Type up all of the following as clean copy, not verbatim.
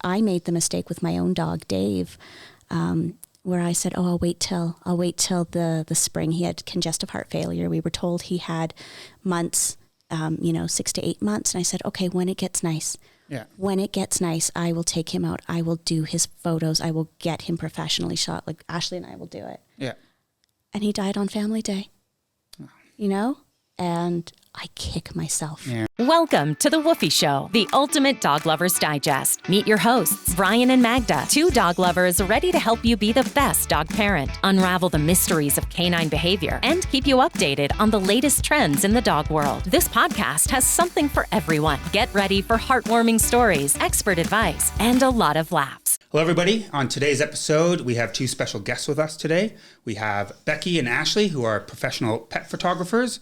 I made the mistake with my own dog, Dave, where I said, I'll wait till the spring. He had congestive heart failure. We were told he had months, 6 to 8 months. And I said, okay, when it gets nice, I will take him out. I will do his photos. I will get him professionally shot. Like Ashley and I will do it. Yeah. And he died on family day, and I kick myself. Yeah. Welcome to the Woofi Show, the ultimate dog lovers digest. Meet your hosts, Brian and Magda, two dog lovers ready to help you be the best dog parent, unravel the mysteries of canine behavior, and keep you updated on the latest trends in the dog world. This podcast has something for everyone. Get ready for heartwarming stories, expert advice, and a lot of laughs. Hello, everybody. On today's episode, we have two special guests with us today. We have Becky and Ashley, who are professional pet photographers.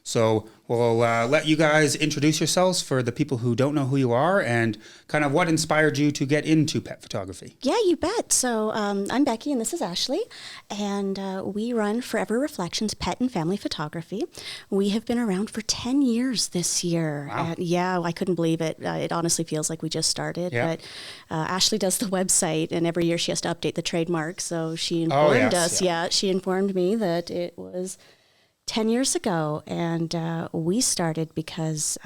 So we'll let you guys introduce yourselves for the people who don't know who you are and kind of what inspired you to get into pet photography. Yeah, you bet. So I'm Becky and this is Ashley, and we run Forever Reflections Pet and Family Photography. We have been around for 10 years this year. Wow. Yeah, I couldn't believe it. It honestly feels like we just started. Yeah. But Ashley does the website, and every year she has to update the trademark. So she informed us. Yeah, she informed me that it was 10 years ago, and we started because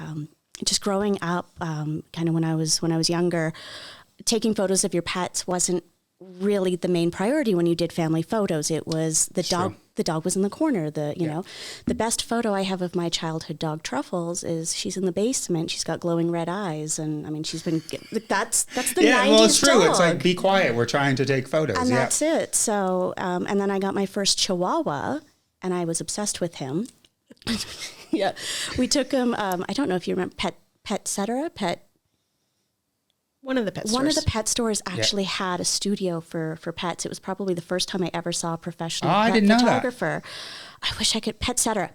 just growing up, kind of when I was younger, taking photos of your pets wasn't really the main priority when you did family photos. It was the dog. The dog was in the corner. The best photo I have of my childhood dog Truffles is she's in the basement. She's got glowing red eyes, and I mean she's been. That's the 90s well, it's true. dog. It's like, be quiet. We're trying to take photos. And that's it. So and then I got my first Chihuahua. And I was obsessed with him. Yeah, we took him. I don't know if you remember Pet Cetera. One of the pet stores. One of the pet stores actually had a studio for pets. It was probably the first time I ever saw a professional pet photographer. I wish I could. Pet Cetera.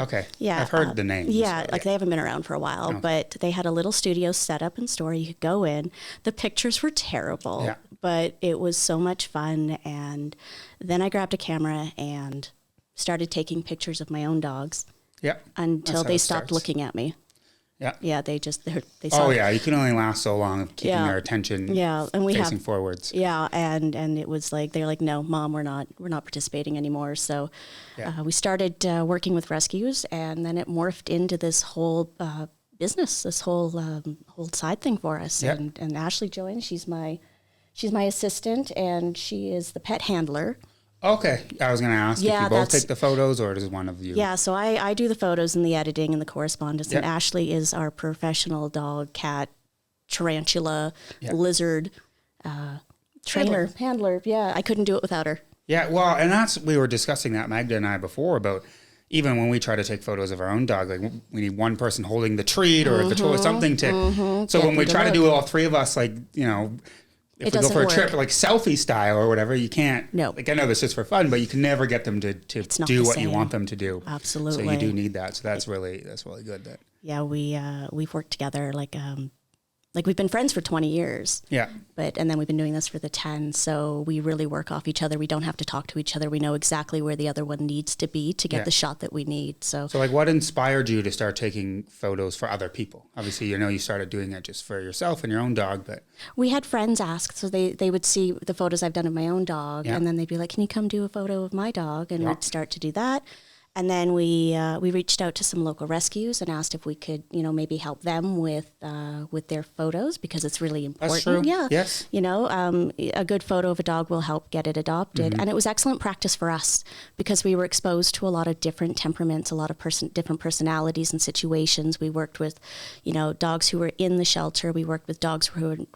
Okay. Yeah, I've heard the name. Yeah, they haven't been around for a while, but they had a little studio set up in store. You could go in. The pictures were terrible, but it was so much fun. And then I grabbed a camera and started taking pictures of my own dogs. Yeah. Until they stopped looking at me. Yeah. Yeah, they saw. Oh yeah, you can only last so long of keeping their attention. Yeah, and facing forwards. Yeah, and it was like they're like, no, Mom, we're not participating anymore. So we started working with rescues, and then it morphed into this whole business, this whole side thing for us. Yeah. And Ashley joined. She's my assistant, and she is the pet handler. Okay. I was going to ask if you both take the photos or does one of you? Yeah, so I do the photos and the editing and the correspondence, and Ashley is our professional dog, cat, tarantula, lizard trainer, handler. Yeah, I couldn't do it without her. Yeah, well, and we were discussing that, Magda and I, before about even when we try to take photos of our own dog, like we need one person holding the treat or the toy, something to. So when we try to do all three of us, like, if we go for a trip, like selfie style or whatever, you can't. No. Like, I know this is for fun, but you can never get them to do what you want them to do. Absolutely. So you do need that. So that's really good. Yeah, we've worked together like we've been friends for 20 years. Yeah. And then we've been doing this for the 10. So we really work off each other. We don't have to talk to each other. We know exactly where the other one needs to be to get the shot that we need. So like, what inspired you to start taking photos for other people? Obviously, you started doing it just for yourself and your own dog, but we had friends ask, so they would see the photos I've done of my own dog, and then they'd be like, "Can you come do a photo of my dog?" And we'd start to do that. And then we reached out to some local rescues and asked if we could, maybe help them with their photos, because it's really important. That's true. Yeah. Yes. A good photo of a dog will help get it adopted. Mm-hmm. And it was excellent practice for us because we were exposed to a lot of different temperaments, a lot of different personalities and situations. We worked with, dogs who were in the shelter. We worked with dogs who were in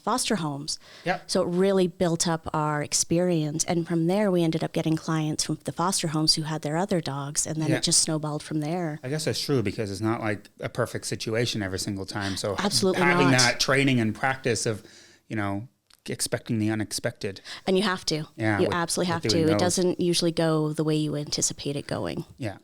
foster homes. Yeah. So it really built up our experience. And from there, we ended up getting clients from the foster homes who had their other dogs. And then it just snowballed from there. I guess that's true, because it's not like a perfect situation every single time. So absolutely having not. that training and practice of, expecting the unexpected. And you have to. Yeah. You absolutely have to. It doesn't usually go the way you anticipate it going. Yeah.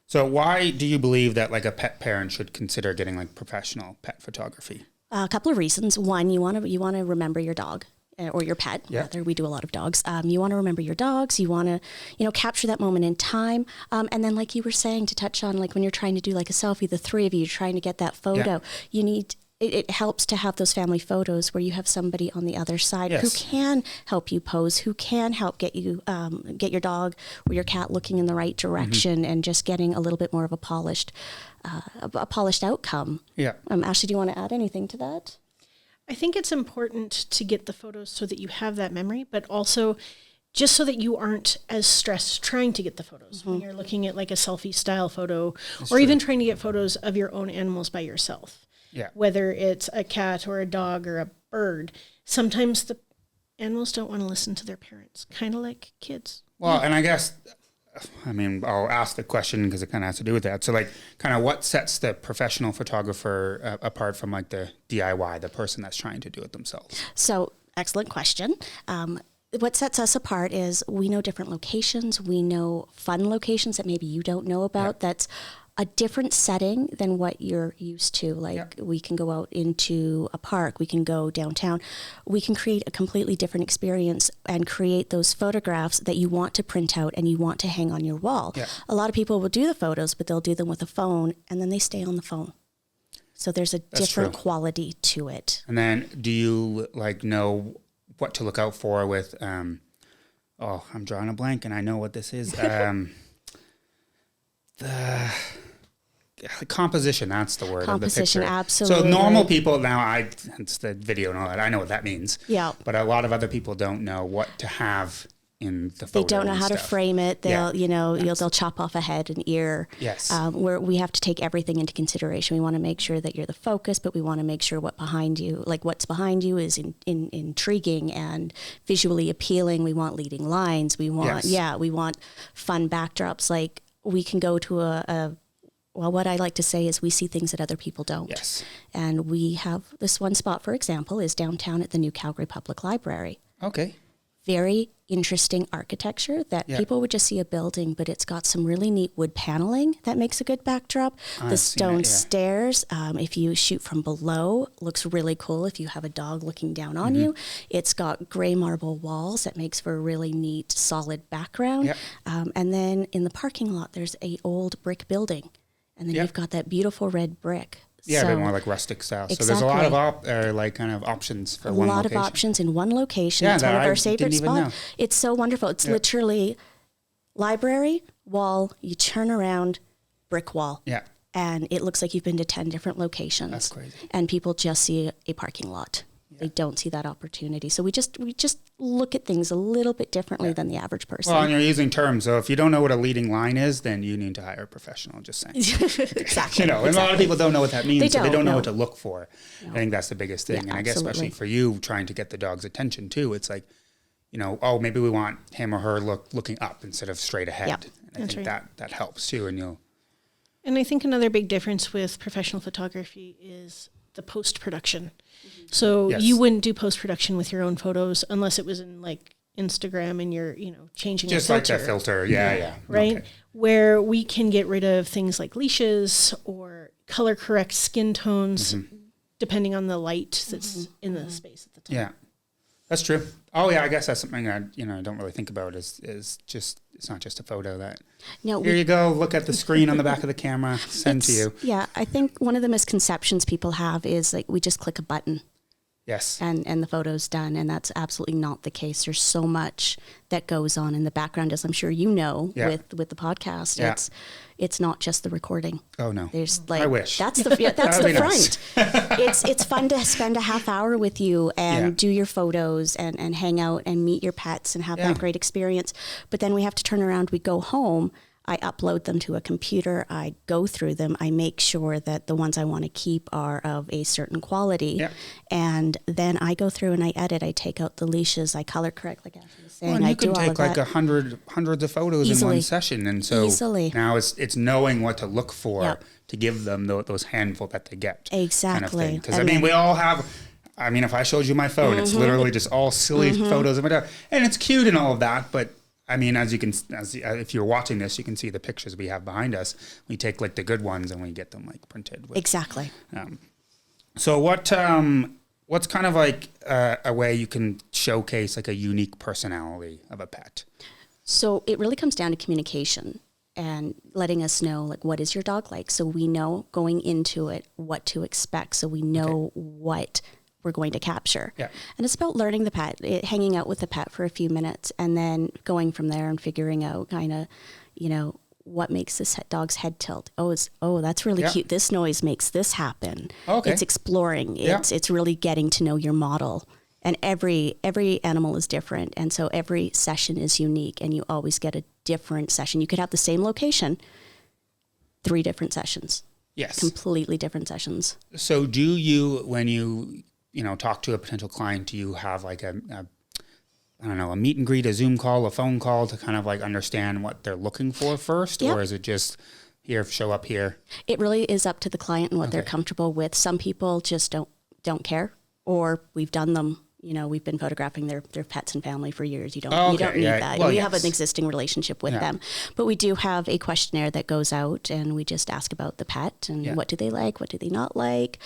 So why do you believe that like a pet parent should consider getting like professional pet photography? A couple of reasons. One, you want to remember your dog or your pet. Yeah. Rather, we do a lot of dogs. You want to remember your dogs. You want to, capture that moment in time. And then, like you were saying, to touch on, like when you're trying to do like a selfie, the three of you trying to get that photo, you need. it helps to have those family photos where you have somebody on the other side who can help you pose, who can help get you get your dog or your cat looking in the right direction and just getting a little bit more of a polished outcome. Yeah. Ashley, do you want to add anything to that? I think it's important to get the photos so that you have that memory, but also just so that you aren't as stressed trying to get the photos when you're looking at like a selfie style photo or even trying to get photos of your own animals by yourself. Yeah. Whether it's a cat or a dog or a bird, sometimes the animals don't want to listen to their parents, kind of like kids. Well, and I guess, I'll ask the question because it kind of has to do with that. So like kind of what sets the professional photographer apart from like the DIY, the person that's trying to do it themselves? So excellent question. What sets us apart is we know different locations. We know fun locations that maybe you don't know about. That's a different setting than what you're used to. Like we can go out into a park. We can go downtown. We can create a completely different experience and create those photographs that you want to print out and you want to hang on your wall. Yeah. A lot of people will do the photos, but they'll do them with a phone and then they stay on the phone. So there's a different quality to it. And then do you like know what to look out for with, I'm drawing a blank and I know what this is. The composition, that's the word. Composition, of the picture. absolutely. So normal people now, it's the video and all that, I know what that means. Yeah. But a lot of other people don't know what to have in the photo. They don't know how to frame it. They'll, they'll chop off a head and ear. Yes. Where we have to take everything into consideration. We want to make sure that you're the focus, but we want to make sure what's behind you is intriguing and visually appealing. We want leading lines. We want, we want fun backdrops. Like we can go to what I like to say is we see things that other people don't. Yes. And we have this one spot, for example, is downtown at the New Calgary Public Library. Okay. Very interesting architecture that people would just see a building, but it's got some really neat wood paneling that makes a good backdrop. The stone stairs, if you shoot from below, looks really cool if you have a dog looking down on you. It's got gray marble walls that makes for a really neat, solid background. Yep. And then in the parking lot, there's a old brick building. And then you've got that beautiful red brick. Yeah, a bit more like rustic style. Exactly. So there's a lot of options for one location. A lot of options in one location. It's one of our favorite spots. It's so wonderful. It's literally library, wall, you turn around, brick wall. Yeah. And it looks like you've been to 10 different locations. That's crazy. And people just see a parking lot. They don't see that opportunity. So we just look at things a little bit differently than the average person. Well, and you're using terms. So if you don't know what a leading line is, then you need to hire a professional, just saying. Exactly. And a lot of people don't know what that means. They don't know no. what to look for. No. I think that's the biggest thing. And I guess especially for you trying to get the dog's attention too, it's like, maybe we want him or her looking up instead of straight ahead. Yep. And I think that helps too. And I think another big difference with professional photography is the post-production. So you wouldn't do post-production with your own photos unless it was in like Instagram and you're, changing just a filter. Like that filter. Yeah. Right? Okay. Where we can get rid of things like leashes or color correct skin tones depending on the light that's in the space at the time. Yeah. That's true. Oh yeah, I guess that's something I don't really think about is just it's not just a photo that here you go, look at the screen on the back of the camera, send to you. Yeah, I think one of the misconceptions people have is like we just click a button. Yes. And the photo's done, and that's absolutely not the case. There's so much that goes on in the background, as I'm sure you know with the podcast. Yeah. It's not just the recording. Oh no. There's I wish. That's the front. It's fun to spend a half hour with you and do your photos and hang out and meet your pets and have that great experience. But then we have to turn around, we go home, I upload them to a computer, I go through them, I make sure that the ones I want to keep are of a certain quality, and then I go through and I edit, I take out the leashes, I color correct, like Ashley was saying. Well, you can take like hundreds of photos in one session, and so now it's knowing what to look for to give them those handful that they get. Exactly. Because we all have. If I showed you my phone, it's literally just all silly photos of my dog, and it's cute and all of that, but. If you're watching this, you can see the pictures we have behind us. We take like the good ones and we get them like printed. Exactly. So what's kind of like a way you can showcase like a unique personality of a pet? So it really comes down to communication. and letting us know, like, what is your dog like? So we know going into it what to expect. So we know what we're going to capture. Yeah. And it's about learning the pet, hanging out with the pet for a few minutes, and then going from there and figuring out kind of, you know, what makes this dog's head tilt. Oh, that's really cute. This noise makes this happen. Okay. It's exploring. It's really getting to know your model. And every animal is different. And so every session is unique, and you always get a different session. You could have the same location, 3 different sessions. Yes. Completely different sessions. So do you, when you talk to a potential client, do you have like a meet and greet, a Zoom call, a phone call to kind of like understand what they're looking for first? Or is it just here, show up here? It really is up to the client and what they're comfortable with. Some people just don't care, or we've done them. You know, we've been photographing their pets and family for years. You don't need that. Well, we have an existing relationship with them. But we do have a questionnaire that goes out, and we just ask about the pet and what do they like, what do they not like.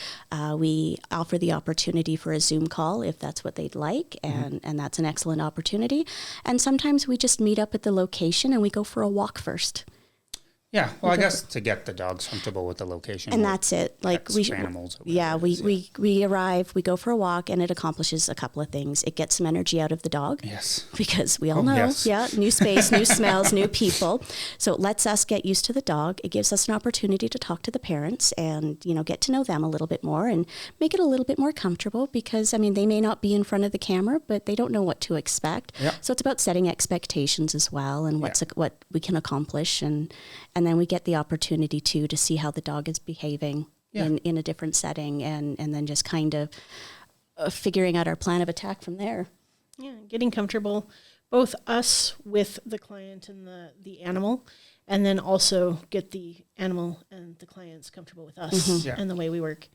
We offer the opportunity for a Zoom call if that's what they'd like, and that's an excellent opportunity. And sometimes we just meet up at the location and we go for a walk first. Yeah, well, I guess to get the dogs comfortable with the location. And that's it. Like we arrive, we go for a walk, and it accomplishes a couple of things. It gets some energy out of the dog. Yes. Because we all know, new space, new smells, new people. So it lets us get used to the dog. It gives us an opportunity to talk to the parents and, get to know them a little bit more and make it a little bit more comfortable, because, I mean, they may not be in front of the camera, but they don't know what to expect. Yep. So it's about setting expectations as well, and what we can accomplish, and then we get the opportunity to see how the dog is behaving in a different setting, and then just kind of figuring out our plan of attack from there. Yeah, getting comfortable, both us with the client and the animal, and then also get the animal and the clients comfortable with us and the way we work.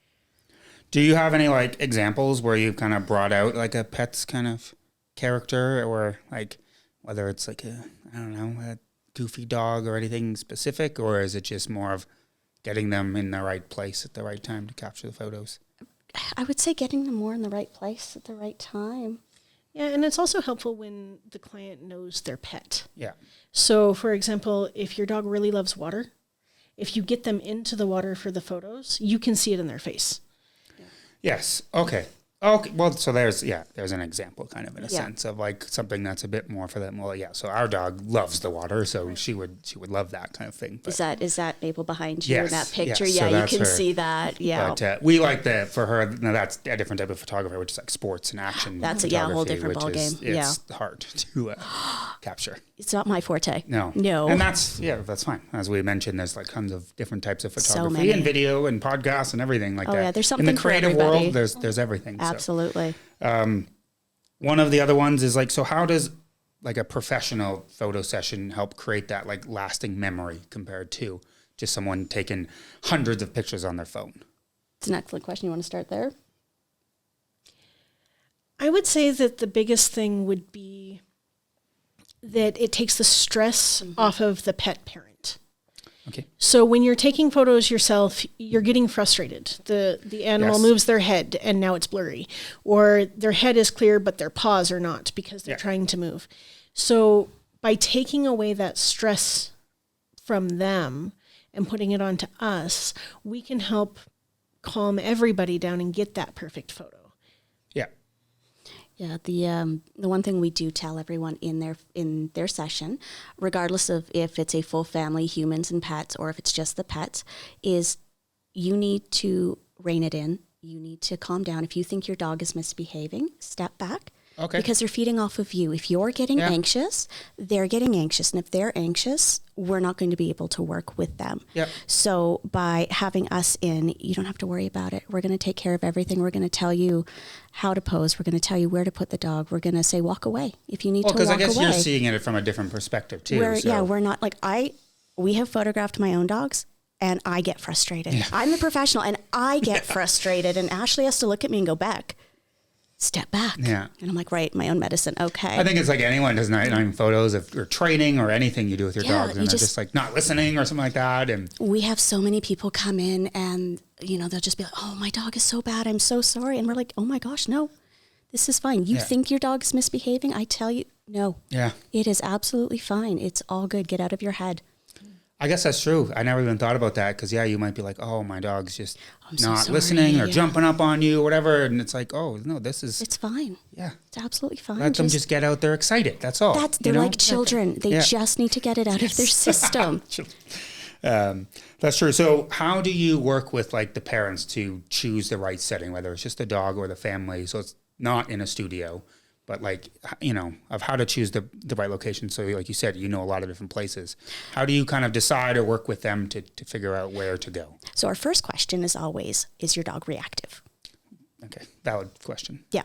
Do you have any like examples where you've kind of brought out like a pet's kind of character, or like whether it's like a goofy dog or anything specific, or is it just more of getting them in the right place at the right time to capture the photos? I would say getting them more in the right place at the right time. Yeah, and it's also helpful when the client knows their pet. Yeah. So, for example, if your dog really loves water, if you get them into the water for the photos, you can see it in their face. Yeah. Yes. Okay. Okay, well, so there's an example kind of in a sense of like something that's a bit more for them. Well, so our dog loves the water, so she would love that kind of thing. But, is that Mabel behind you in that picture? Yes, yeah, so you can her. See that. Yeah, but we like that for her. Now that's a different type of photography, which is like sports and action. That's a whole different ball game. It's hard to capture. It's not my forte. No, and that's fine. As we mentioned, there's like tons of different types of photography and video and podcasts and everything like that. Yeah, there's something in the creative for everybody. world. There's everything. Absolutely. So. One of the other ones is like, so how does like a professional photo session help create that like lasting memory compared to just someone taking hundreds of pictures on their phone? It's an excellent question. You want to start there? I would say that the biggest thing would be that it takes the stress off of the pet parent. Okay. So when you're taking photos yourself, you're getting frustrated. The animal moves their head and now it's blurry, or their head is clear but their paws are not because they're trying to move. So by taking away that stress from them and putting it onto us, we can help calm everybody down and get that perfect photo. Yeah, the one thing we do tell everyone in their session, regardless of if it's a full family, humans and pets, or if it's just the pets, is you need to rein it in. You need to calm down. If you think your dog is misbehaving, step back. Okay. Because they're feeding off of you. If you're getting anxious, they're getting anxious. And if they're anxious, we're not going to be able to work with them. Yep. So by having us in, you don't have to worry about it. We're going to take care of everything. We're going to tell you how to pose. We're going to tell you where to put the dog. We're going to say, walk away if you need to walk away. Well, because I guess you're seeing it from a different perspective too. We're not like we have photographed my own dogs. And I get frustrated. Yeah. I'm the professional and I get frustrated. And Ashley has to look at me and go, Beck, step back. Yeah. And I'm like, right, my own medicine. Okay. I think it's like anyone does not even photos of or training or anything you do with your dogs. And they're just like not listening or something like that. And we have so many people come in and, they'll just be like, oh, my dog is so bad. I'm so sorry. And we're like, oh my gosh, no, this is fine. You think your dog is misbehaving? I tell you, no. Yeah. It is absolutely fine. It's all good. Get out of your head. I guess that's true. I never even thought about that because, you might be like, oh, my dog's just not so listening or yeah. jumping up on you or whatever. And it's like, oh, no, It's fine. Yeah. It's absolutely fine. Let them just get out there excited. That's all. They're like children. They just need to get it out of their system. That's true. So how do you work with like the parents to choose the right setting, whether it's just the dog or the family? So it's not in a studio, but like, of how to choose the right location. So like you said, a lot of different places. How do you kind of decide or work with them to figure out where to go? So our first question is always, is your dog reactive? Okay. Valid question. Yeah.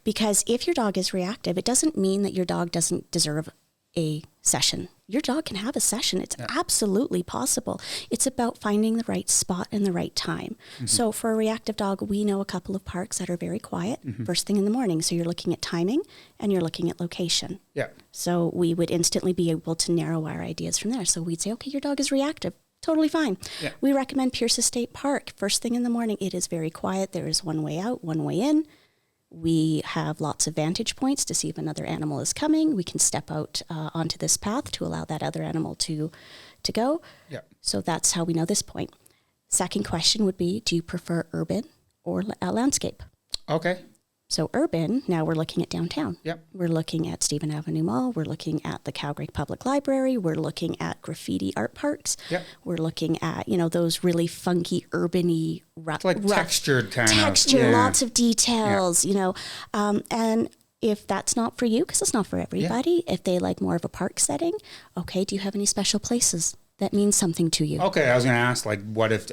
Because if your dog is reactive, it doesn't mean that your dog doesn't deserve a session. Your dog can have a session. It's absolutely possible. It's about finding the right spot and the right time. Mm-hmm. So for a reactive dog, we know a couple of parks that are very quiet first thing in the morning. So you're looking at timing and you're looking at location. Yeah. So we would instantly be able to narrow our ideas from there. So we'd say, okay, your dog is reactive. Totally fine. Yeah. We recommend Pierce State Park. First thing in the morning, it is very quiet. There is one way out, one way in. We have lots of vantage points to see if another animal is coming. We can step out onto this path to allow that other animal to go. Yeah. So that's how we know this point. Second question would be, do you prefer urban or landscape? Okay. So urban, now we're looking at downtown. Yep. We're looking at Stephen Avenue Mall. We're looking at the Calgary Public Library. We're looking at graffiti art parks. Yep. We're looking at, those really funky, urban-y, textured kind of. Lots of details, and if that's not for you, because it's not for everybody, if they like more of a park setting, okay, do you have any special places that means something to you? Okay, I was going to ask, like, what if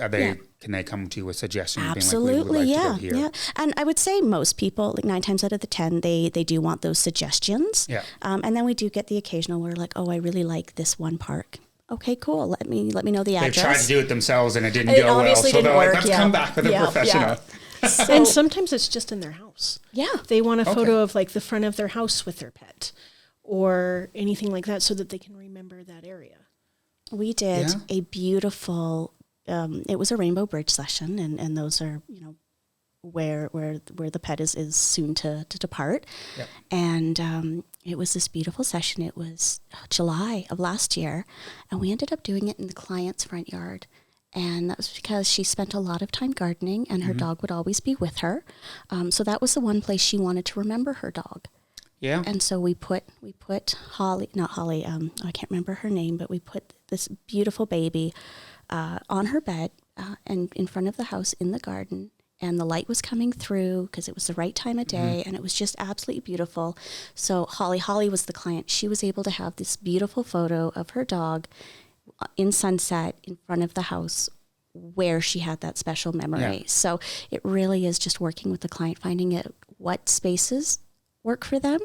can they come to you with suggestions? Absolutely, being like, we would like to go here? Yeah. And I would say most people, like 9 times out of the 10, they do want those suggestions. Yeah. And then we do get the occasional where like, oh, I really like this one park. Okay, cool. Let me know the address. They've tried to do it themselves and it didn't go well. So they're like, let's come back with a professional. Yeah. So, and sometimes it's just in their house. Yeah. They want a photo of like the front of their house with their pet or anything like that so that they can remember that area. We did a beautiful, it was a rainbow bridge session, and those are, where the pet is soon to depart. Yep. And it was this beautiful session. It was July of last year, and we ended up doing it in the client's front yard. And that was because she spent a lot of time gardening, and her dog would always be with her. So that was the one place she wanted to remember her dog. Yeah. And so we put Holly, not Holly, I can't remember her name, but we put this beautiful baby on her bed and in front of the house in the garden. And the light was coming through because it was the right time of day, and it was just absolutely beautiful. So Holly was the client. She was able to have this beautiful photo of her dog in sunset in front of the house where she had that special memory. Yeah. So it really is just working with the client, finding out what spaces work for them,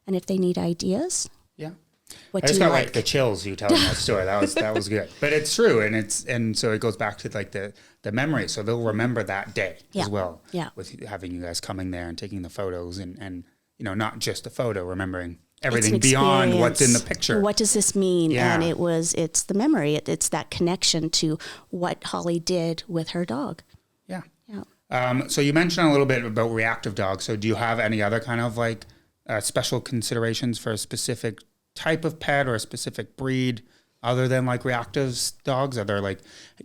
and if they need ideas. Yeah. I just got like the chills you telling that story. That was good. But it's true, and so it goes back to like the memory. So they'll remember that day as well. Yeah. With having you guys coming there and taking the photos and not just the photo, remembering everything beyond what's in the picture. What does this mean? Yeah. And it's the memory. It's that connection to what Holly did with her dog. Yeah. Yeah. So you mentioned a little bit about reactive dogs. So do you have any other kind of like special considerations for a specific type of pet or a specific breed other than like reactive dogs? Are there like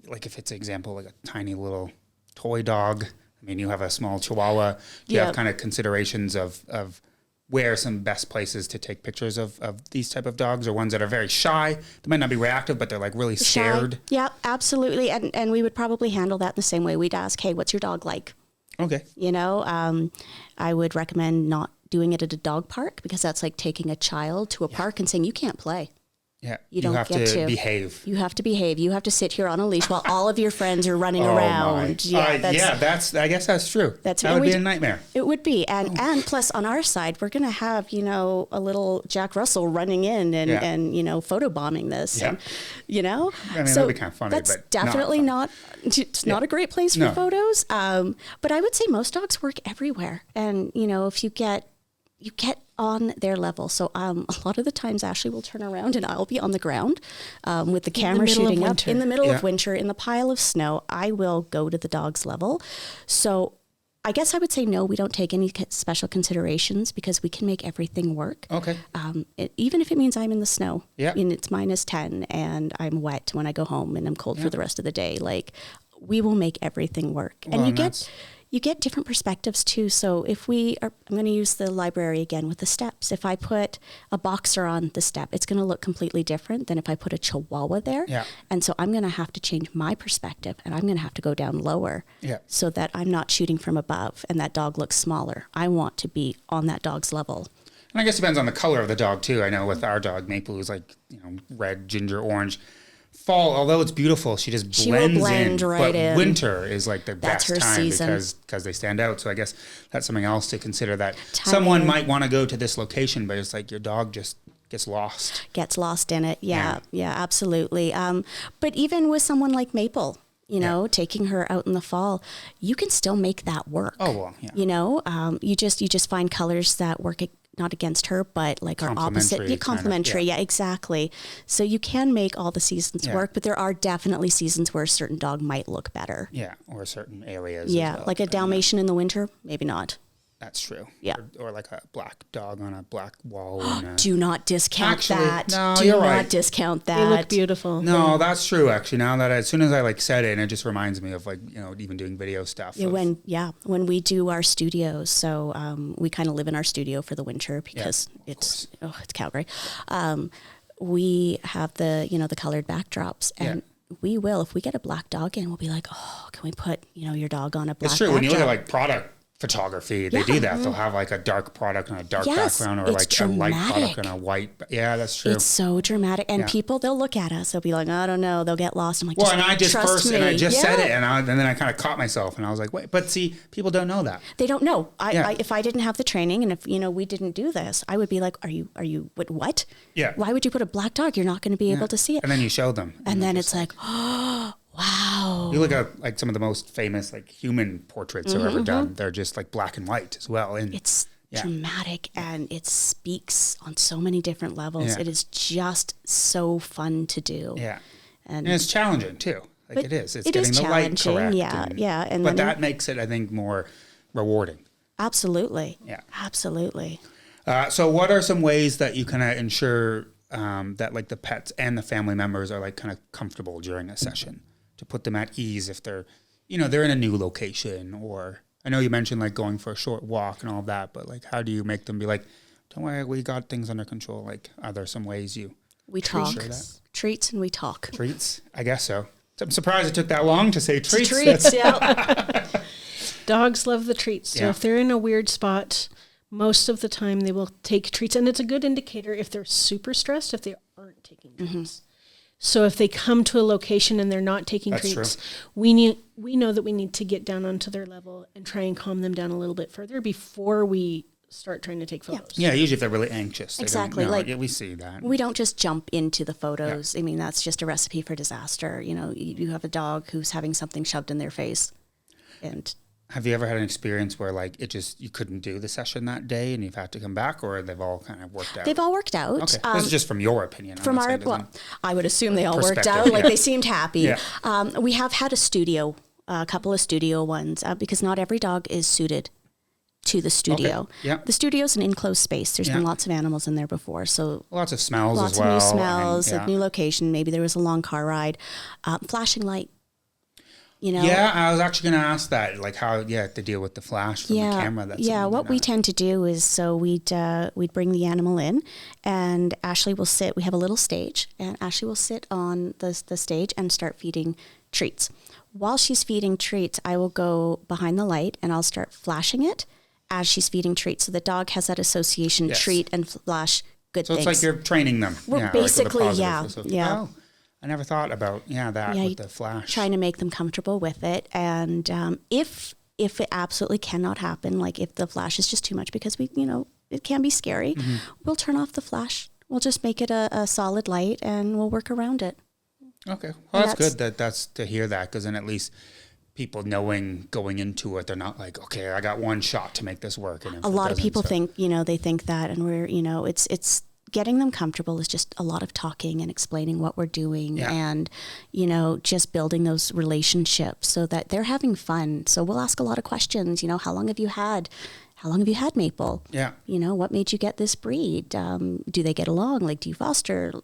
if it's an example, like a tiny little toy dog? I mean, you have a small Chihuahua. Do you have kind of considerations of where some best places to take pictures of these type of dogs, or ones that are very shy? They might not be reactive, but they're like really scared. Shy. Yeah, absolutely. And we would probably handle that in the same way. We'd ask, hey, what's your dog like? Okay. I would recommend not doing it at a dog park, because that's like taking a child to a park and saying, you can't play. Yeah. You don't have get to behave. You have to behave. You have to sit here on a leash while all of your friends are running around. I guess that's true. That would be a nightmare. It would be. And plus on our side, we're going to have, a little Jack Russell running in and photobombing this. Yeah. And, I mean, that'd be kind of funny, that's but definitely not a great place for photos. But I would say most dogs work everywhere. And, if you get on their level. So a lot of the times Ashley will turn around and I'll be on the ground with the camera shooting up in the middle of winter in the pile of snow. I will go to the dog's level. So I guess I would say no, we don't take any special considerations because we can make everything work. Okay. Even if it means I'm in the snow, yeah, and it's -10 and I'm wet when I go home and I'm cold for the rest of the day, like we will make everything work. Well, and you get different perspectives too. So if I'm going to use the library again with the steps. If I put a boxer on the step, it's going to look completely different than if I put a Chihuahua there. Yeah. And so I'm going to have to change my perspective and I'm going to have to go down lower so that I'm not shooting from above and that dog looks smaller. I want to be on that dog's level. And I guess it depends on the color of the dog too. I know with our dog, Maple, who's like, red, ginger, orange. Fall, although it's beautiful, she just blends in. Right but in. winter is like the best her time season. because they stand out. So I guess that's something else to consider, that someone might want to go to this location, but it's like your dog just gets lost. Gets lost in it. Yeah, absolutely. But even with someone like Maple, taking her out in the fall, you can still make that work. Oh, well, yeah. You just find colors that work not against her, but like are opposite. You're complementary. Yeah, exactly. So you can make all the seasons work, but there are definitely seasons where a certain dog might look better. Yeah, or certain areas. Yeah, as well. like a Dalmatian in the winter, maybe not. That's true. Yeah. Or like a black dog on a black wall. Do not discount that. No, Do you're not right. discount that. They look beautiful. No, that's true. Actually, now that as soon as I said it, and it just reminds me of even doing video stuff. Yeah, when we do our studios, so we kind of live in our studio for the winter because it's Calgary. We have the colored backdrops and. We will, if we get a black dog in, we'll be like, oh, can we put, your dog on a black backdrop? It's true. When you look at like product photography, they do that. They'll have like a dark product on a dark background or like dramatic. a light product on a white. Yeah, that's true. It's so dramatic. And people, they'll look at us. They'll be like, I don't know. They'll get lost. I'm like, well, and I just said it and then I kind of caught myself and I was like, wait, but see, people don't know that. They don't know. If I didn't have the training and if, we didn't do this, I would be like, are you, what? Yeah. Why would you put a black dog? You're not going to be able to see it. And then you show them. And then it's like, oh, wow. You look at like some of the most famous like human portraits that are ever done. They're just like black and white as well. And it's dramatic and it speaks on so many different levels. It is just so fun to do. Yeah. And it's challenging too. Like it is. It's getting the light correct. Yeah. But that makes it, I think, more rewarding. Absolutely. Yeah. Absolutely. So what are some ways that you kind of ensure that like the pets and the family members are like kind of comfortable during a session, to put them at ease if they're, they're in a new location, or I know you mentioned like going for a short walk and all of that, but like how do you make them be like, don't worry, we got things under control? Like, are there some ways we talk treats and we talk treats? I guess so. I'm surprised it took that long to say treats. Treats, yeah. Dogs love the treats. So if they're in a weird spot, most of the time they will take treats, and it's a good indicator if they're super stressed if they aren't taking treats. So if they come to a location and they're not taking treats, we know that we need to get down onto their level and try and calm them down a little bit further before we start trying to take photos. Yeah, usually if they're really anxious. Exactly. We see that. We don't just jump into the photos. Yeah. I mean, that's just a recipe for disaster. You have a dog who's having something shoved in their face. And have you ever had an experience where like you couldn't do the session that day and you've had to come back, or they've all kind of worked out? They've all worked out. Okay. This is just from your opinion. I would assume they all worked out. Like they seemed happy. Yeah. We have had a couple of studio ones because not every dog is suited to the studio. Okay. Yeah. The studio's an enclosed space. There's been lots of animals in there before. So lots of smells as well. Lots of new smells, a new location. Maybe there was a long car ride. Flashing light. Yeah, I was actually going to ask that, like how, to deal with the flash from the camera. What we tend to do is, so we'd bring the animal in, and Ashley will sit. We have a little stage, and Ashley will sit on the stage and start feeding treats. While she's feeding treats, I will go behind the light and I'll start flashing it as she's feeding treats. So the dog has that association, treat and flash, good things. So it's like you're training them. We're basically, Oh. I never thought about that with the flash. Trying to make them comfortable with it, and if it absolutely cannot happen, like if the flash is just too much, because it can be scary, we'll turn off the flash. We'll just make it a solid light, and we'll work around it. Okay, well that's good that's to hear that, because then at least people knowing going into it, they're not like, okay, I got one shot to make this work. And a lot of people think they think that, and we're it's getting them comfortable is just a lot of talking and explaining what we're doing and, just building those relationships so that they're having fun. So we'll ask a lot of questions, how long have you had Maple? Yeah. What made you get this breed? Do they get along? Like, do you foster?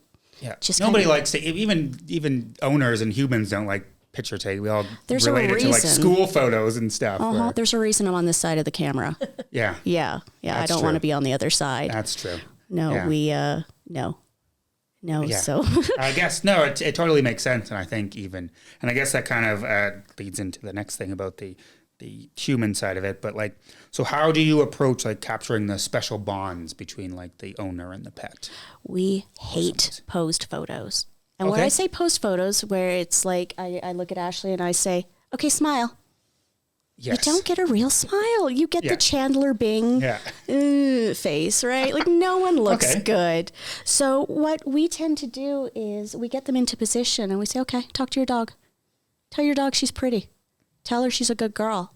Yeah. Nobody likes to, even owners and humans don't like picture take. We all relate it to like school photos and stuff. There's a reason I'm on this side of the camera. Yeah. Yeah. I don't want to be on the other side. That's true. No, no. Yeah. So I guess, it totally makes sense. And I think and I guess that kind of leads into the next thing about the human side of it. But like, so how do you approach like capturing the special bonds between like the owner and the pet? We hate posed photos. And where I say posed photos, where it's like, I look at Ashley and I say, okay, smile. Yes. You don't get a real smile. You get the Chandler Bing face, right? Like no one looks good. So what we tend to do is we get them into position and we say, okay, talk to your dog. Tell your dog she's pretty. Tell her she's a good girl.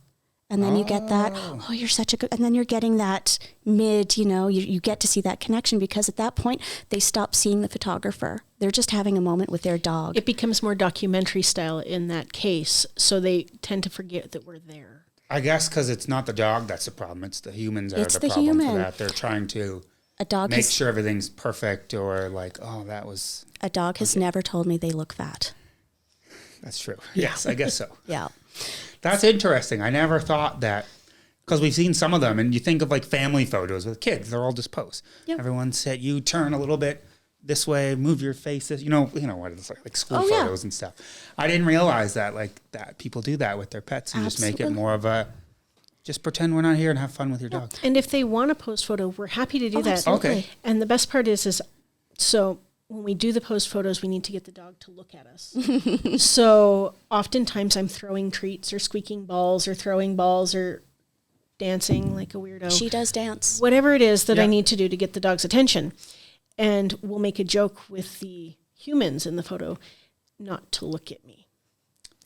And then you get that, you're such a good, and then you're getting that mid, you get to see that connection because at that point they stop seeing the photographer. They're just having a moment with their dog. It becomes more documentary style in that case. So they tend to forget that we're there. I guess because it's not the dog that's the problem. It's the humans that are the problem for that. They're trying to make sure everything's perfect or like, a dog has never told me they look fat. That's true. Yes, I guess so. Yeah. That's interesting. I never thought that, because we've seen some of them, and you think of like family photos with kids. They're all just posed. Yep. Everyone said, you turn a little bit this way, move your face this, you know what it's like school photos and stuff. I didn't realize that people do that with their pets and just make it more of a, just pretend we're not here and have fun with your dog. And if they want a post photo, we're happy to do that. Absolutely. Okay. And the best part is so when we do the post photos, we need to get the dog to look at us. So oftentimes I'm throwing treats or squeaking balls or throwing balls or dancing like a weirdo. She does dance. Whatever it is that I need to do to get the dog's attention. And we'll make a joke with the humans in the photo not to look at me.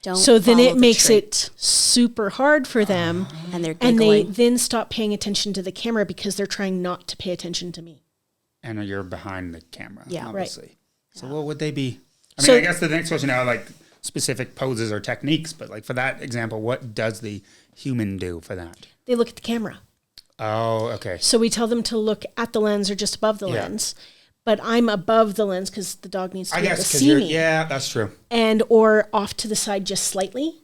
So then it makes it super hard for them. And they're giggling. And they then stop paying attention to the camera because they're trying not to pay attention to me. And you're behind the camera, obviously. Right. So what would they be? I mean, I guess the next question now, like specific poses or techniques, but like for that example, what does the human do for that? They look at the camera. Oh, okay. So we tell them to look at the lens or just above the lens. But I'm above the lens because the dog needs to be able to see me. Yeah, that's true. And or off to the side just slightly,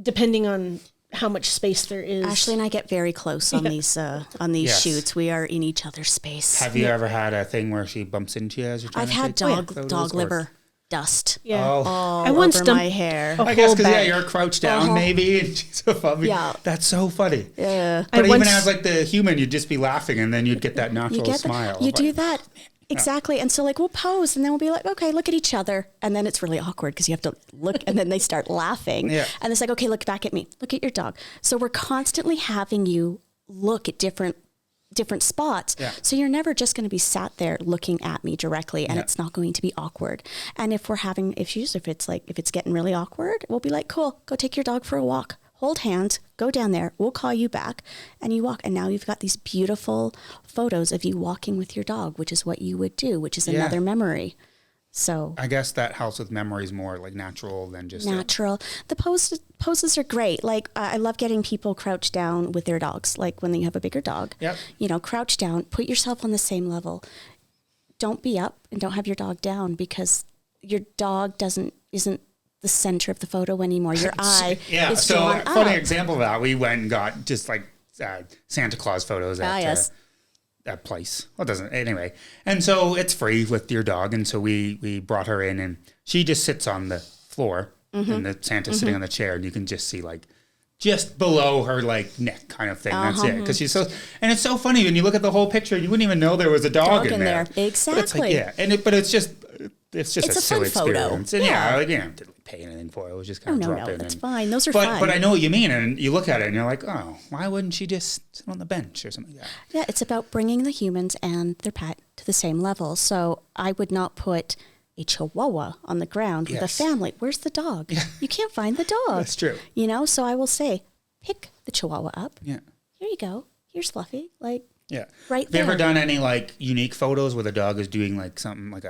depending on how much space there is. Ashley and I get very close on these shoots. We are in each other's space. Have you ever had a thing where she bumps into you as you're trying I've to had dog liver dust. Yeah. All I once over my hair. I guess because you're crouched down maybe and she's above you. Yeah. That's so funny. Yeah. But even as like the human, you'd just be laughing and then you'd get that natural smile. You do that. Exactly. And so like we'll pose and then we'll be like, okay, look at each other. And then it's really awkward because you have to look and then they start laughing. Yeah. And it's like, okay, look back at me. Look at your dog. So we're constantly having you look at different spots. Yeah. So you're never just going to be sat there looking at me directly and it's not going to be awkward. And if we're having issues, if it's getting really awkward, we'll be like, cool, go take your dog for a walk. Hold hands, go down there, we'll call you back, and you walk. And now you've got these beautiful photos of you walking with your dog, which is what you would do, which is another memory. So I guess that helps with memories more like natural than just natural. The poses are great. Like I love getting people crouched down with their dogs. Like when you have a bigger dog, crouch down, put yourself on the same level. Don't be up and don't have your dog down because your dog isn't the center of the photo anymore. Your eye is drawn up. Funny example of that, we went and got just like Santa Claus photos at that place. Well, it doesn't anyway. And so it's free with your dog, and so we brought her in, and she just sits on the floor, and the Santa's sitting on the chair, and you can just see like just below her like neck kind of thing. That's it. Because she's so, and it's so funny when you look at the whole picture, you wouldn't even know there was a dog in there. Exactly. But it's like, but it's just a silly experience. Photo. And didn't pay anything for it. It was just kind of dropped in. No, that's fine. Those are fun. But I know what you mean, and you look at it and you're like, oh, why wouldn't she just sit on the bench or something like that? Yeah, it's about bringing the humans and their pet to the same level. So I would not put a chihuahua on the ground with a family. Where's the dog? Yeah. You can't find the dog. That's true. So I will say, pick the chihuahua up. Yeah. Here you go. Here's Fluffy. Like, Yeah. Right Have you there. ever done any like unique photos where the dog is doing like something like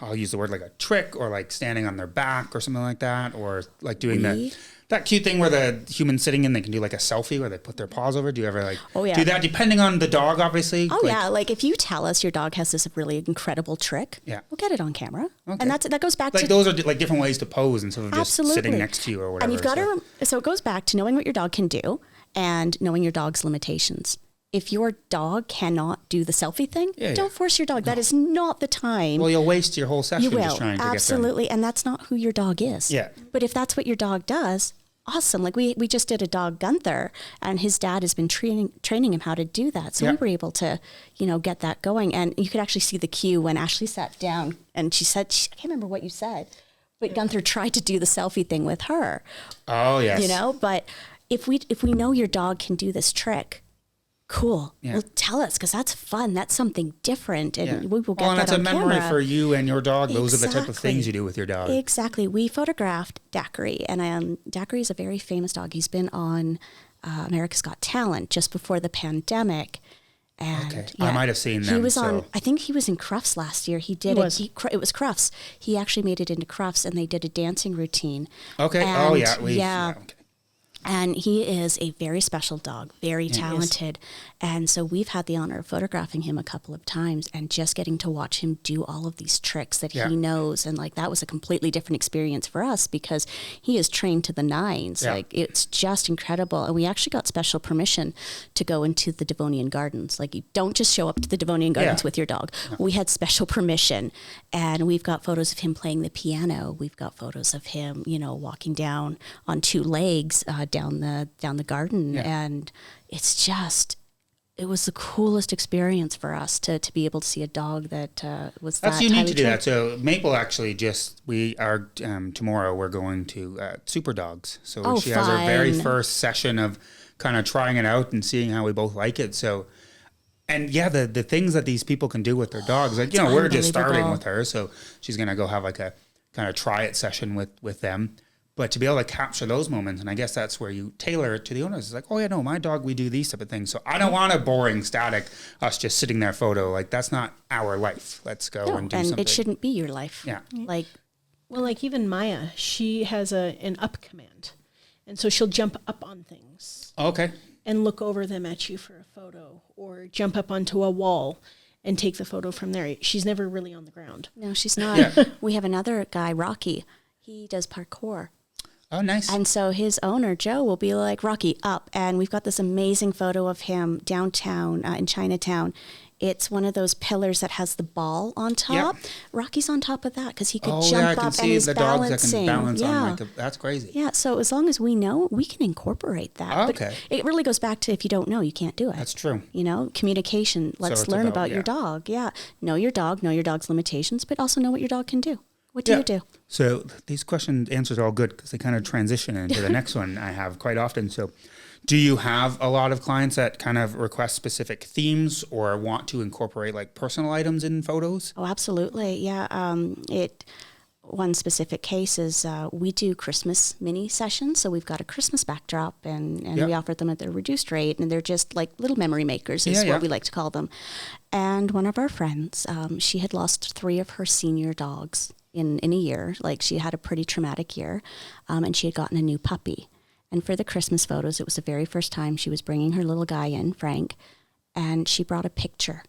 I'll use the word like a trick, or like standing on their back or something like that, or like doing that cute thing where the human's sitting and they can do like a selfie where they put their paws over? Do you ever like do that, depending on the dog, obviously? Oh, yeah. Like if you tell us your dog has this really incredible trick, we'll get it on camera. Okay. And that goes back to... those are like different ways to pose instead of just sitting next to you or whatever. And you've got so it goes back to knowing what your dog can do and knowing your dog's limitations. If your dog cannot do the selfie thing, don't force your dog. No. That is not the time. Well, you'll waste your whole session just trying to get them. Absolutely. And that's not who your dog is. Yeah. But if that's what your dog does, awesome. Like we just did a dog, Gunther, and his dad has been training him how to do that. So we were able to, get that going. And you could actually see the cue when Ashley sat down and she said, I can't remember what you said, but Gunther tried to do the selfie thing with her. Oh, yes. But if we know your dog can do this trick, cool. Yeah. Well, tell us, because that's fun. That's something different, and we will get that on camera. And it's a memory for you and your dog. Those are the type of things you do with your dog. Exactly. We photographed Daiquiri, and Daiquiri is a very famous dog. He's been on America's Got Talent just before the pandemic. And I might have seen them. He was on. I think he was in Crufts last year. It was Crufts. He actually made it into Crufts, and they did a dancing routine. Okay. And, And he is a very special dog, very talented. And so we've had the honor of photographing him a couple of times and just getting to watch him do all of these tricks that he knows. And like that was a completely different experience for us because he is trained to the nines. Yeah. Like it's just incredible. And we actually got special permission to go into the Devonian Gardens. Like you don't just show up to the Devonian Gardens with your dog. No. We had special permission, and we've got photos of him playing the piano. We've got photos of him, walking down on two legs, down the garden, and it was the coolest experience for us to be able to see a dog that was that's unique to do that. So Maple actually tomorrow we're going to Super Dogs. So she has her very first session of kind of trying it out and seeing how we both like it. So, and the things that these people can do with their dogs, like, we're just starting with her. So she's going to go have like a kind of try it session with them. But to be able to capture those moments, and I guess that's where you tailor it to the owners. It's like, my dog, we do these type of things. So I don't want a boring, static, us just sitting there photo. Like, that's not our life. Let's go and do something. And it shouldn't be your life. Yeah. Like even Maya, she has an up command. And so she'll jump up on things. Okay. And look over them at you for a photo, or jump up onto a wall and take the photo from there. She's never really on the ground. No, she's not. Yeah. We have another guy, Rocky. He does parkour. Oh, nice. And so his owner, Joe, will be like, Rocky, up. And we've got this amazing photo of him downtown in Chinatown. It's one of those pillars that has the ball on top. Yep. Rocky's on top of that because he could jump up and he's balancing. Dogs that can balance on that's crazy. Yeah, so as long as we know, we can incorporate that. Okay. But it really goes back to if you don't know, you can't do it. That's true. Communication. Let's learn about your dog. Yeah. Know your dog, know your dog's limitations, but also know what your dog can do. What do you do? So these question answers are all good because they kind of transition into the next one I have quite often. So do you have a lot of clients that kind of request specific themes or want to incorporate like personal items in photos? Oh, absolutely. Yeah. One specific case is we do Christmas mini sessions. So we've got a Christmas backdrop and we offer them at their reduced rate. And they're just like little memory makers is what we like to call them. And one of our friends, she had lost 3 of her senior dogs in a year. Like she had a pretty traumatic year, and she had gotten a new puppy. And for the Christmas photos, it was the very first time she was bringing her little guy in, Frank, and she brought a picture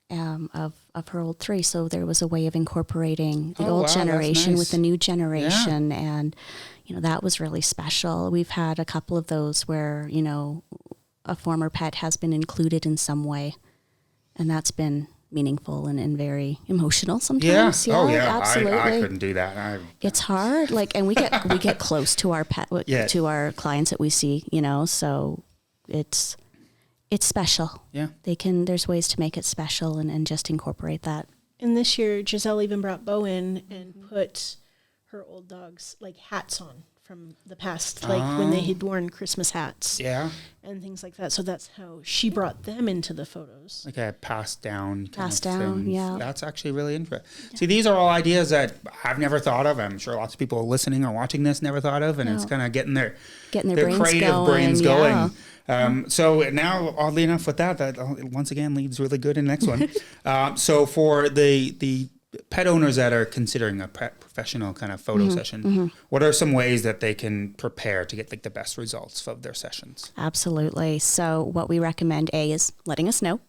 of her old 3. So there was a way of incorporating the old generation with the new generation. Yeah. And, that was really special. We've had a couple of those where, a former pet has been included in some way, and that's been meaningful and very emotional sometimes. Yeah. Absolutely. I couldn't do that. It's hard. And we get close to our pet, to our clients that we see, so it's special. Yeah. There's ways to make it special and just incorporate that. And this year, Giselle even brought Bo in and put her old dog's like hats on from the past, like when they had worn Christmas hats and things like that. So that's how she brought them into the photos. Like a passed down thing. Yeah. That's actually really interesting. Yeah. See, these are all ideas that I've never thought of. I'm sure lots of people listening or watching this never thought of, and it's kind of getting their brains creative brains going. So now, oddly enough, with that once again leads really good in the next one. So for the pet owners that are considering a professional kind of photo session, what are some ways that they can prepare to get like the best results of their sessions? Absolutely. So what we recommend, is letting us know.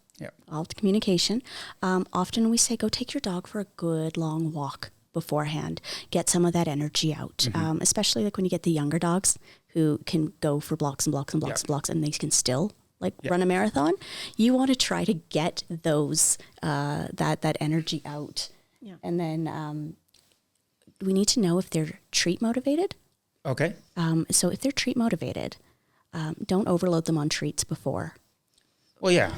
All the communication. Often we say, go take your dog for a good long walk beforehand. Get some of that energy out, especially like when you get the younger dogs who can go for blocks and blocks and blocks and blocks, and they can still run a marathon. You want to try to get those that energy out. Yeah. And then we need to know if they're treat motivated. Okay. So if they're treat motivated, don't overload them on treats before. Well, yeah.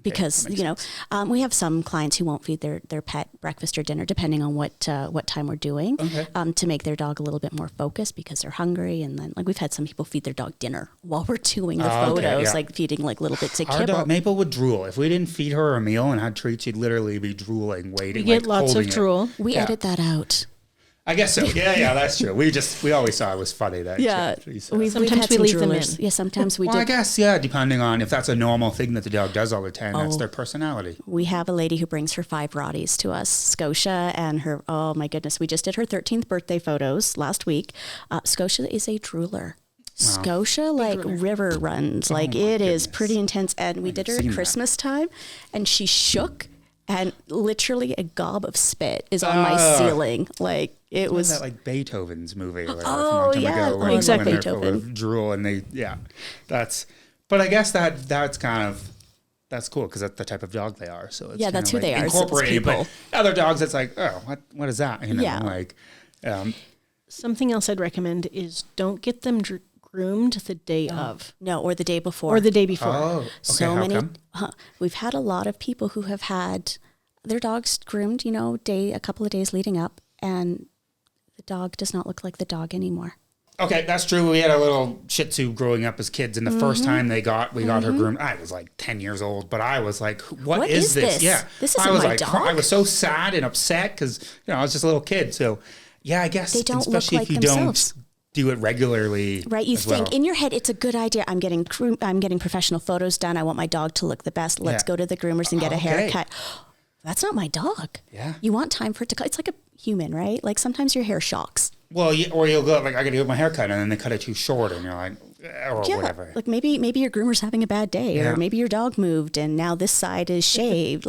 Because, we have some clients who won't feed their pet breakfast or dinner, depending on what time we're doing, to make their dog a little bit more focused because they're hungry. And then, we've had some people feed their dog dinner while we're doing the photos, feeding little bits of kibble. Dog, Maple would drool. If we didn't feed her a meal and had treats, she'd literally be drooling, waiting. We get lots of drool. We edit that out. I guess so. Yeah, that's true. We always thought it was funny that. Sometimes we leave them in. Yeah, sometimes we do. I guess, depending on if that's a normal thing that the dog does all the time, that's their personality. We have a lady who brings her 5 Rotties to us, Scotia, and her, oh my goodness, we just did her 13th birthday photos last week. Scotia is a drooler. Scotia river runs. It is pretty intense. And we did her at Christmas time, and she shook. And literally a gob of spit is on my ceiling. It was that Beethoven's movie or whatever from a long time ago. When, exactly. When they're full of drool and but I guess that's cool because that's the type of dog they are. So it's that's who they are. Incorporated, but other dogs, it's what is that? Something else I'd recommend is don't get them groomed the day of. No, or the day before. Or the day before. Oh, okay. So How many. come? We've had a lot of people who have had their dogs groomed, a couple of days leading up, and the dog does not look like the dog anymore. Okay, that's true. We had a little Shih Tzu growing up as kids, and the first time we got her groomed, I was 10 years old, but I was like, what is this? Yeah. This isn't my dog. I was so sad and upset because, I was just a little kid. So, I guess, they don't especially look like if you themselves. don't do it regularly. Right. You think in your head, it's a good idea. I'm getting professional photos done. I want my dog to look the best. Let's go to the groomers and get a haircut. That's not my dog. Yeah. You want time for it to cut. It's like a human, right? Sometimes your hair shocks. Well, or you'll go I got to get my haircut, and then they cut it too short, and you're like, or whatever. Maybe your groomer's having a bad day, or maybe your dog moved, and now this side is shaved.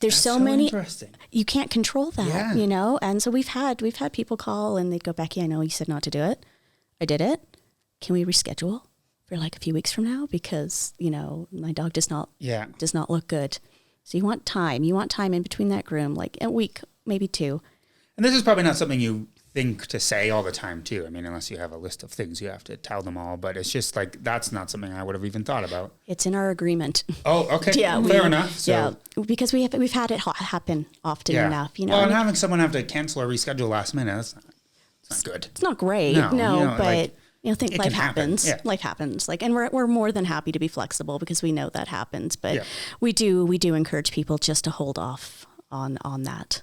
There's so many. Interesting. You can't control that, And so we've had people call, and they'd go, Becky, I know you said not to do it. I did it. Can we reschedule for a few weeks from now? Because, my dog does not look good. So you want time. You want time in between that groom, a week, maybe 2. And this is probably not something you think to say all the time, too. I mean, unless you have a list of things you have to tell them all. But it's just that's not something I would have even thought about. It's in our agreement. Oh, okay. Fair enough. So. Because we've had it happen often enough. Well, and having someone have to cancel or reschedule last minute, that's not good. It's not great. No, but life happens. Yeah. Life happens. And we're more than happy to be flexible because we know that happens. But we do encourage people just to hold off on that.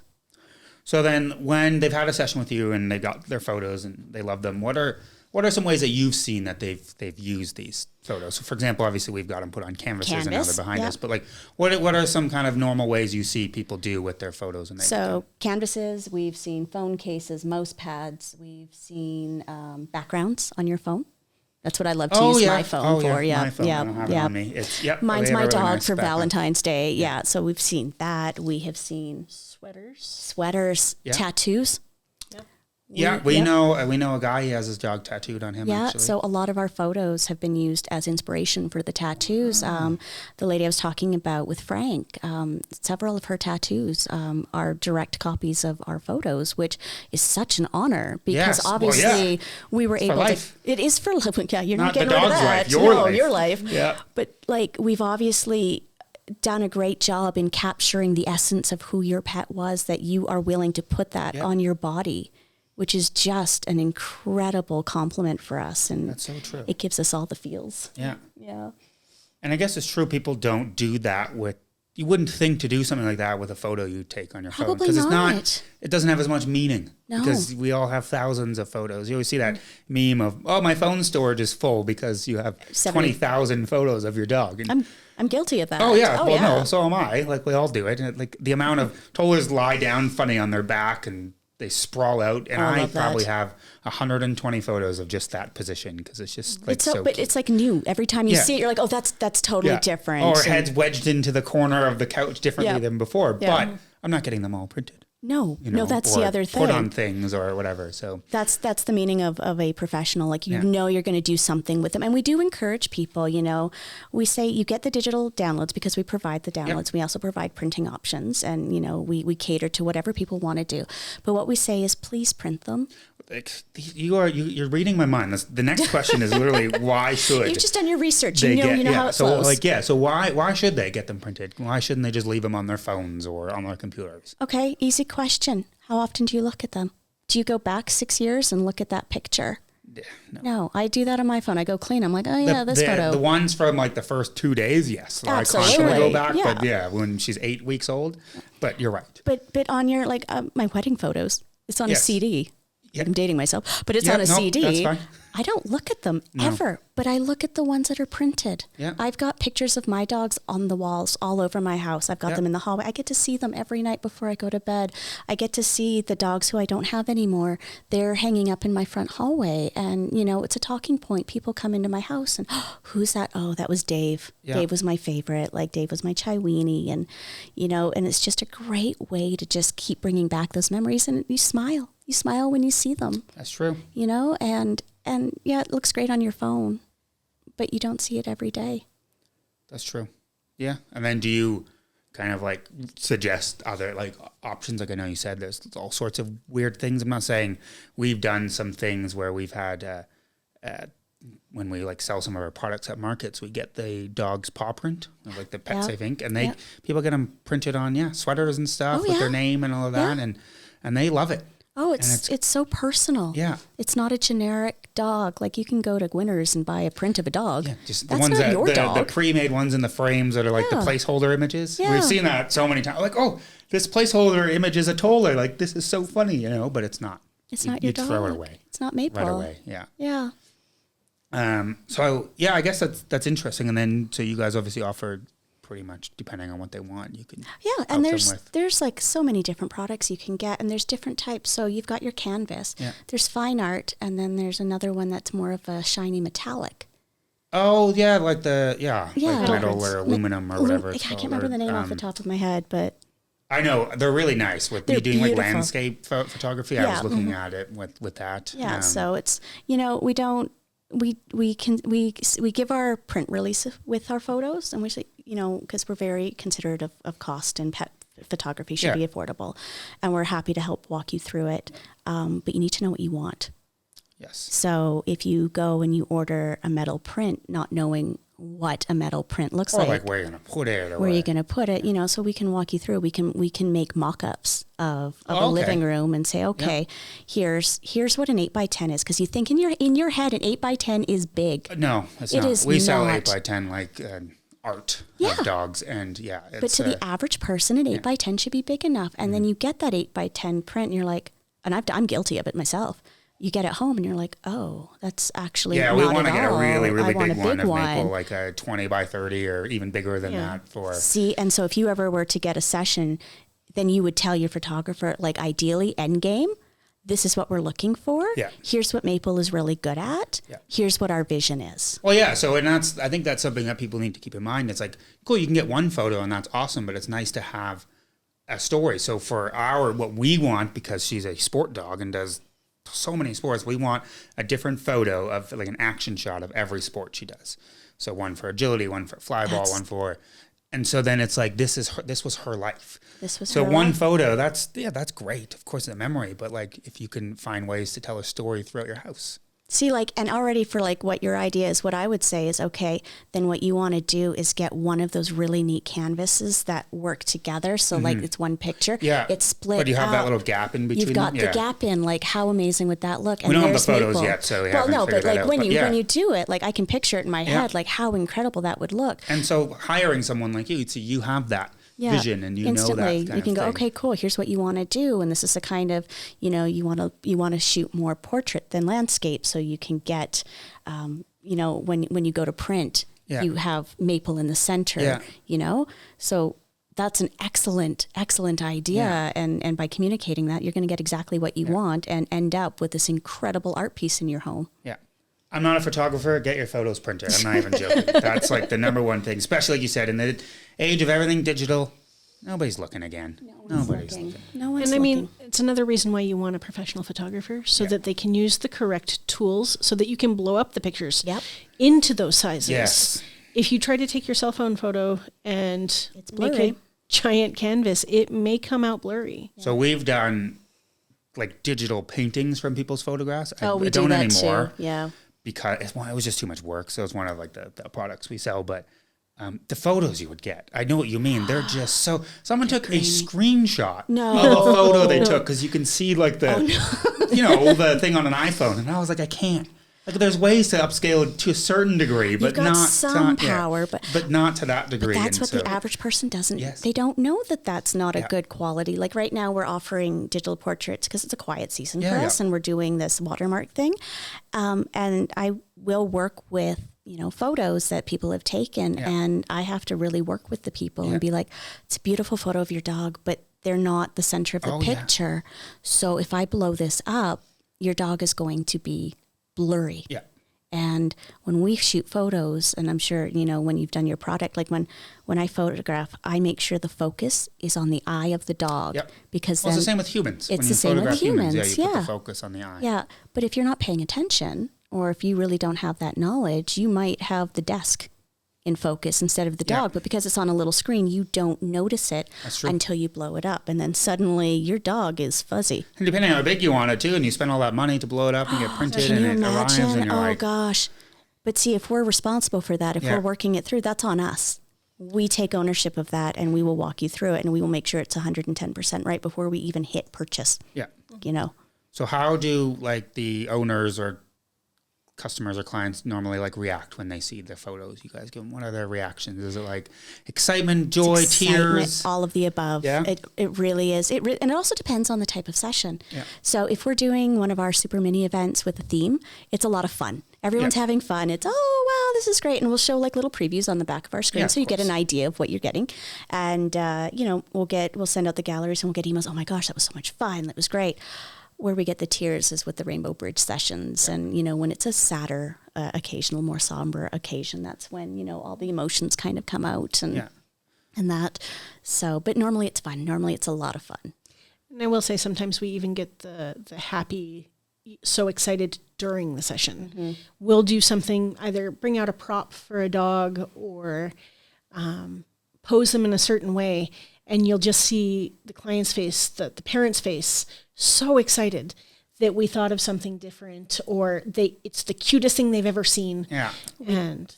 So then when they've had a session with you and they got their photos and they love them, what are some ways that you've seen that they've used these photos? So for example, obviously we've got them put on canvases and now they're behind us, but what are some kind of normal ways you see people do with their photos? And canvases, we've seen phone cases, mouse pads, we've seen backgrounds on your phone. That's what I love to use my phone for. My phone. I don't have it on me. Mine's my dog for Valentine's Day. Yeah. So we've seen that. We have seen sweaters, tattoos. We know a guy. He has his dog tattooed on him. Yeah, actually. So a lot of our photos have been used as inspiration for the tattoos. The lady I was talking about with Frank, several of her tattoos are direct copies of our photos, which is such an honor because obviously we were able to. It is for life. Yeah, you're not getting rid of that. Your life. Yeah. But we've obviously done a great job in capturing the essence of who your pet was, that you are willing to put that on your body. which is just an incredible compliment for us. And that's so true. It gives us all the feels. Yeah. Yeah. And I guess it's true people don't do that with, you wouldn't think to do something like that with a photo you take on your phone. Probably Because not. it doesn't have as much meaning. No. Because we all have thousands of photos. You always see that meme of, oh, my phone storage is full because you have 20,000 photos of your dog. And I'm guilty of that. oh, yeah. Well, no, so am I. Like, we all do it. And, like, the amount of toddlers lie down funny on their back and they sprawl out. And I probably have 120 photos of just that position because it's just like but it's like new. Every time you see it, you're like, oh, that's totally different. Or heads wedged into the corner of the couch differently than before. Yeah. But I'm not getting them all printed. No, that's the other thing. Put on things or whatever. So that's the meaning of a professional. Like, you know, you're going to do something with them. And we do encourage people, you know, we say you get the digital downloads because we provide the downloads. Yep. We also provide printing options, and, you know, we cater to whatever people want to do. But what we say is, please print them. You're reading my mind. The next question is literally, why should you've just done your research? You know how it flows. So why should they get them printed? Why shouldn't they just leave them on their phones or on their computers? Okay, easy question. How often do you look at them? Do you go back 6 years and look at that picture? Yeah, no, I do that on my phone. I go clean. I'm like, oh yeah, this photo. The ones from like the first 2 days, yes. Absolutely. I constantly go back, but when she's 8 weeks old. But you're right. But on your my wedding photos, it's on a CD. Yep. I'm dating myself, but it's on a CD. That's fine. I don't look at them ever, but I look at the ones that are printed. Yeah. I've got pictures of my dogs on the walls all over my house. I've got them in the hallway. I get to see them every night before I go to bed. I get to see the dogs who I don't have anymore. They're hanging up in my front hallway, and, you know, it's a talking point. People come into my house and, oh, who's that? Oh, that was Dave. Yeah. Dave was my favorite. Like, Dave was my Chiweenie, and, you know, and it's just a great way to just keep bringing back those memories, and you smile. You smile when you see them. That's true. You know, and yeah, it looks great on your phone, but you don't see it every day. That's true. Yeah. And then do you kind of like suggest other like options? Like, I know you said there's all sorts of weird things. I'm not saying we've done some things where we've had, when we like sell some of our products at markets, we get the dog's paw print, like the Pet Safe ink, and people get them printed on, sweaters and stuff with their name and all of that. And they love it. Oh, it's so personal. Yeah. It's not a generic dog. Like, you can go to Winners and buy a print of a dog. Yeah, just the ones that the pre-made ones in the frames that are like the placeholder images. Yeah. We've seen that so many times. Like, oh, this placeholder image is a toddler. Like, this is so funny, you know, but it's not. It's not your dog. You throw it away. It's not Maple. Right away, yeah. Yeah. So I guess that's interesting. And then, so you guys obviously offered pretty much depending on what they want, you can and there's like so many different products you can get, and there's different types. So you've got your canvas, there's fine art, and then there's another one that's more of a shiny metallic. Oh yeah, like like metal or aluminum or whatever. I can't remember the name off the top of my head, but I know they're really nice with me doing like landscape photography. I was looking at it with that. Yeah, so it's, you know, we give our print release with our photos, and we say, you know, because we're very considerate of cost, and pet photography should be affordable, and we're happy to help walk you through it. But you need to know what you want. Yes. So if you go and you order a metal print, not knowing what a metal print looks like, where you're going to put it, where you're going to put it, you know, so we can walk you through. We can make mock-ups of a living room and say, okay, here's what an 8x10 is, because you think in your head an 8x10 is big. No, it's not. We sell 8x10 like art of dogs, and but to the average person, an 8x10 should be big enough. And then you get that 8x10 print, and you're like, and I'm guilty of it myself. You get it home and you're like, oh, that's actually not we want to get all. a really big one of Maple, like a 20x30 or even bigger than that for. See, and so if you ever were to get a session, then you would tell your photographer, like, ideally, end game, this is what we're looking for. Yeah. Here's what Maple is really good at. Yeah. Here's what our vision is. Well, yeah. So, and I think that's something that people need to keep in mind. It's like, cool, you can get one photo and that's awesome, but it's nice to have a story. So for what we want, because she's a sport dog and does so many sports, we want a different photo of like an action shot of every sport she does. So one for agility, one for flyball, one for, and so then it's like, this was her life. So one photo, that's great. Of course, it's a memory, but like if you can find ways to tell a story throughout your house. See, like, and already for like what your idea is, what I would say is, okay, then what you want to do is get one of those really neat canvases that work together. So like it's one picture. Yeah. It's split. But you have out. that little gap in between. You've got the gap in, like how amazing would that look? And we don't have the there's photos Maple. yet, so we well, haven't no, figured but like that out. when But you do it, like I can picture it in my head, like how incredible that would look. And so hiring someone like you, so you have that vision and you instantly, know that kind you can of go, thing. okay, cool. Here's what you want to do, and this is the kind of, you want to shoot more portrait than landscape, so you can get, when you go to print, you have Maple in the center, so that's an excellent idea, and by communicating that, you're going to get exactly what you want and end up with this incredible art piece in your home. Yeah. I'm not a photographer. Get your photos printed. I'm not even joking. That's like the number one thing, especially like you said, in the age of everything digital, nobody's looking again. Nobody's looking. No one's and I looking. mean, it's another reason why you want a professional photographer, so that they can use the correct tools so that you can blow up the pictures into those sizes. Yes. If you try to take your cell phone photo and It's make blurry. a giant canvas, it may come out blurry. So we've done like digital paintings from people's photographs. Oh, we I don't do that anymore. too. Yeah. Because it was just too much work. So it's one of like the products we sell. But the photos you would get, I know what you mean. They're just so. Someone took a screenshot of a photo they took because you can see like the, the thing on an iPhone, and I was like, I can't. Like, there's ways to upscale to a certain degree, but You've got not some power, but not to that degree. But that's and what the average person doesn't. Yes. They don't know that that's not a good quality. Like right now, we're offering digital portraits because it's a quiet season for us, and we're doing this watermark thing. And I will work with photos that people have taken, and I have to really work with the people and be like, it's a beautiful photo of your dog, but they're not the center of the picture. So if I blow this up, your dog is going to be blurry. Yeah. And when we shoot photos, and I'm sure, when you've done your product, like when I photograph, I make sure the focus is on the eye of the dog. Yep. Because Well, then it's the same with humans. It's When the you same with photograph humans. you put the focus on the eye. Yeah. But if you're not paying attention, or if you really don't have that knowledge, you might have the desk in focus instead of the dog. But because it's on a little screen, you don't notice it until you blow it up. And then suddenly your dog is fuzzy. And depending on how big you want it too, and you spend all that money to blow it up and get printed and it arrives and you're like, gosh. But see, if we're responsible for that, if we're working it through, that's on us. We take ownership of that, and we will walk you through it, and we will make sure it's 110% right before we even hit purchase. Yeah. So how do like the owners or customers or clients normally like react when they see the photos you guys give them? What are their reactions? Is it like excitement, joy, tears? All of the above. Yeah. It really is. And it also depends on the type of session. Yeah. So if we're doing one of our super mini events with a theme, it's a lot of fun. Everyone's having fun. It's, oh, wow, this is great. And we'll show like little previews on the back of our screen. So you get an idea of what you're getting. And, we'll send out the galleries and we'll get emails. Oh my gosh, that was so much fun. That was great. Where we get the tears is with the Rainbow Bridge sessions. And, when it's a sadder occasional, more somber occasion, that's when, all the emotions kind of come out and that. So, but normally it's fun. Normally it's a lot of fun. And I will say sometimes we even get the happy, so excited during the session. Mm-hmm. We'll do something, either bring out a prop for a dog or pose them in a certain way. And you'll just see the client's face, the parent's face, so excited that we thought of something different, or it's the cutest thing they've ever seen. Yeah. And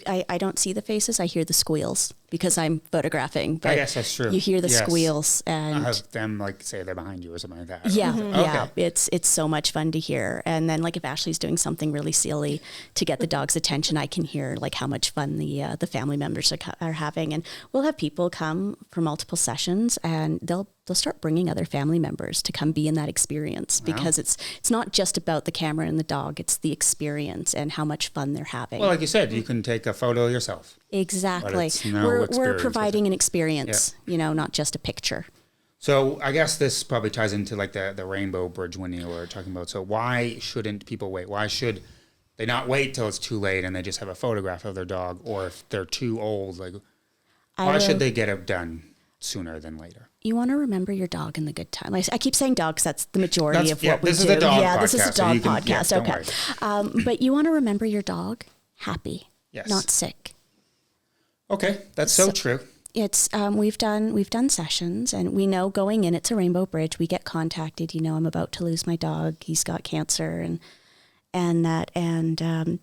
I don't see the faces. I hear the squeals because I'm photographing. But I guess that's true. You hear the squeals, and I have them like say they're behind you or something like that. Yeah, Okay. yeah. It's so much fun to hear. And then like if Ashley's doing something really silly to get the dog's attention, I can hear like how much fun the family members are having. And we'll have people come for multiple sessions, and they'll start bringing other family members to come be in that experience, because it's not just about the camera and the dog. It's the experience and how much fun they're having. Well, like you said, you can take a photo yourself. Exactly. We're providing an experience, not just a picture. So I guess this probably ties into like the Rainbow Bridge when you were talking about. So why shouldn't people wait? Why should they not wait till it's too late and they just have a photograph of their dog? Or if they're too old, like why should they get it done sooner than later? You want to remember your dog in the good time. I keep saying dog, 'cause that's the majority of what we do. This is a dog podcast. This is a dog podcast. Yeah, okay. But you want to remember your dog happy, not sick. Okay, that's so true. It's we've done sessions, and we know going in it's a Rainbow Bridge. We get contacted. I'm about to lose my dog. He's got cancer, and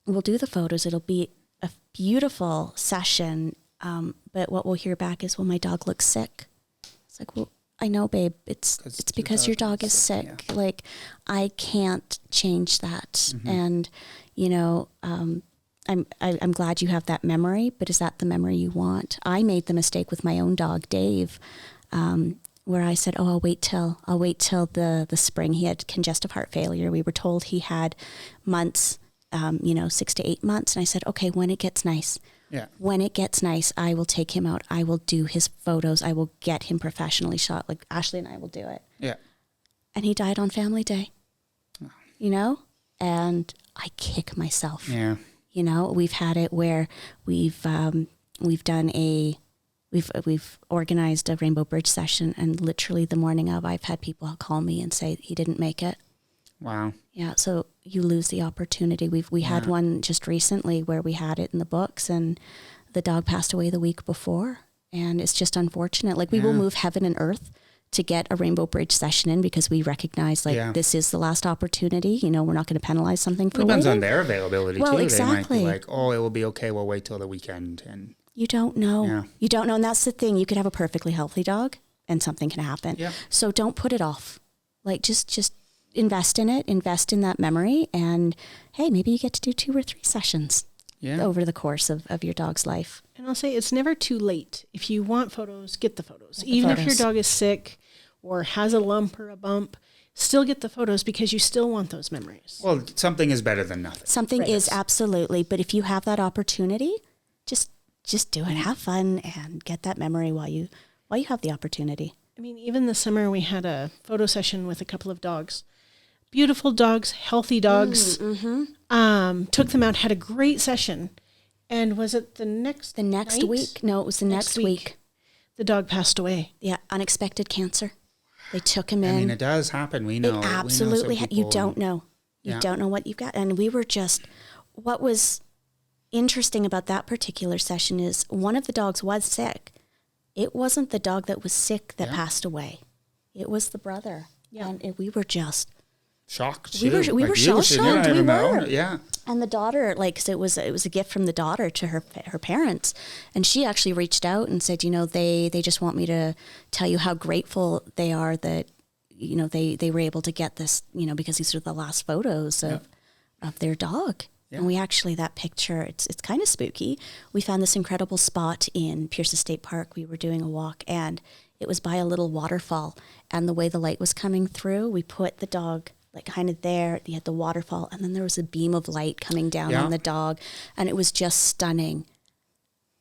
we'll do the photos. It'll be a beautiful session. But what we'll hear back is, well, my dog looks sick. It's like, well, I know, babe, it's because your dog is sick. Yeah. Like, I can't change that. Mm-hmm. And, you know, I'm glad you have that memory, but is that the memory you want? I made the mistake with my own dog, Dave, where I said, oh, I'll wait till the spring. He had congestive heart failure. We were told he had months, 6 to 8 months. And I said, okay, when it gets nice, I will take him out. I will do his photos. I will get him professionally shot. Like Ashley and I will do it. Yeah. And he died on family day, and I kick myself. Yeah. We've had it where we've organized a Rainbow Bridge session, and literally the morning of, I've had people call me and say he didn't make it. Wow. Yeah. So you lose the opportunity. We had one just recently where we had it in the books, and the dog passed away the week before, and it's just unfortunate. Like, we will move heaven and earth to get a Rainbow Bridge session in, because we recognize this is the last opportunity. We're not going to penalize something for depends waiting. on their availability too. Exactly. They might be like, oh, it will be okay. We'll wait till the weekend. And you don't know. Yeah. You don't know. And that's the thing. You could have a perfectly healthy dog and something can happen. Yeah. So don't put it off. Like, just invest in it, invest in that memory. And hey, maybe you get to do 2 or 3 sessions over the course of your dog's life. And I'll say, it's never too late. If you want photos, get the photos. Even if your dog is sick or has a lump or a bump, still get the photos, because you still want those memories. Well, something is better than nothing. Something is, absolutely. But if you have that opportunity, just do it. Have fun and get that memory while you have the opportunity. I mean, even this summer we had a photo session with a couple of dogs. Beautiful dogs, healthy dogs. Mm-hmm. Took them out, had a great session. And was it the next week? No, it was the next week. The dog passed away. Yeah, unexpected cancer. They took him in. I mean, it does happen. We know. It absolutely. You don't know. You don't know what you've got. And we were what was interesting about that particular session is one of the dogs was sick. It wasn't the dog that was sick that passed away. It was the brother. Yeah. And we were just shocked. We were shocked. We were. Yeah. And the daughter, cause it was a gift from the daughter to her parents, and she actually reached out and said, they just want me to tell you how grateful they are that they were able to get this, because these are the last photos of their dog. Yeah. And we actually, that picture, it's kind of spooky. We found this incredible spot in Pierce State Park. We were doing a walk, and it was by a little waterfall, and the way the light was coming through, we put the dog kind of there. You had the waterfall, and then there was a beam of light coming down on the dog, and it was just stunning.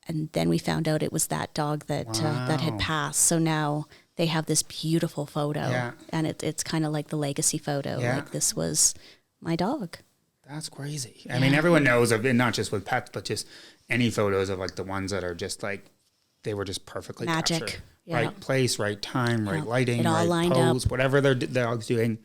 And then we found out it was that dog that that had passed. So now they have this beautiful photo, and it's kind of like the legacy photo. Yeah. Like, this was my dog. That's crazy. I mean, everyone knows of, and not just with pets, but just any photos of the ones that are just they were just perfectly magic. Captured. Yeah. Right place, right time, right lighting, right pose, whatever their dog's doing.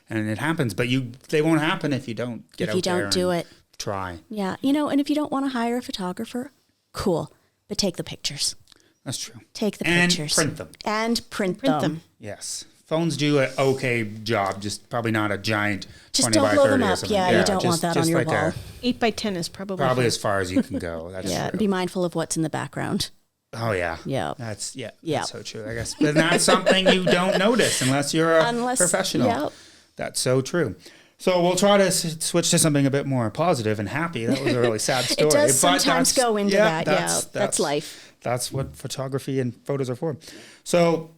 And it happens, but they won't happen if you don't get out there and do it. Try. Yeah, and if you don't want to hire a photographer, cool, but take the pictures. That's true. Take the pictures. And print them. Yes. Phones do an okay job, just probably not a giant 20 by 30 blow them up. Or something. Yeah, you don't want that on your wall. 8 by 10 is probably as far as you can go. That's true. Be mindful of what's in the background. Oh yeah. Yeah. That's so true, I guess. But that's something you don't notice unless you're a professional. Yeah. That's so true. So we'll try to switch to something a bit more positive and happy. That was a really sad story. It does sometimes go into that. That's life. That's what photography and photos are for. So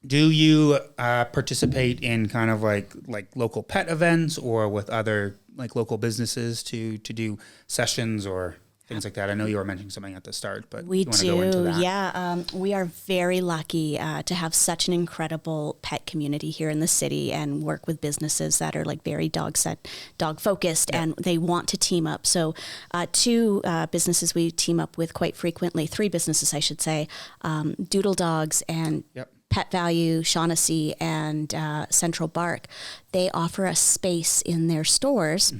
do you participate in kind of like local pet events, or with other local businesses to do sessions or things like that? I know you were mentioning something at the start, but we do. Go into that. Yeah, we are very lucky to have such an incredible pet community here in the city, and work with businesses that are very dog focused, and they want to team up. So 2 businesses we team up with quite frequently, 3 businesses I should say, Doodle Dogs and Pet Value, Shaughnessy, and Central Bark. They offer us space in their stores,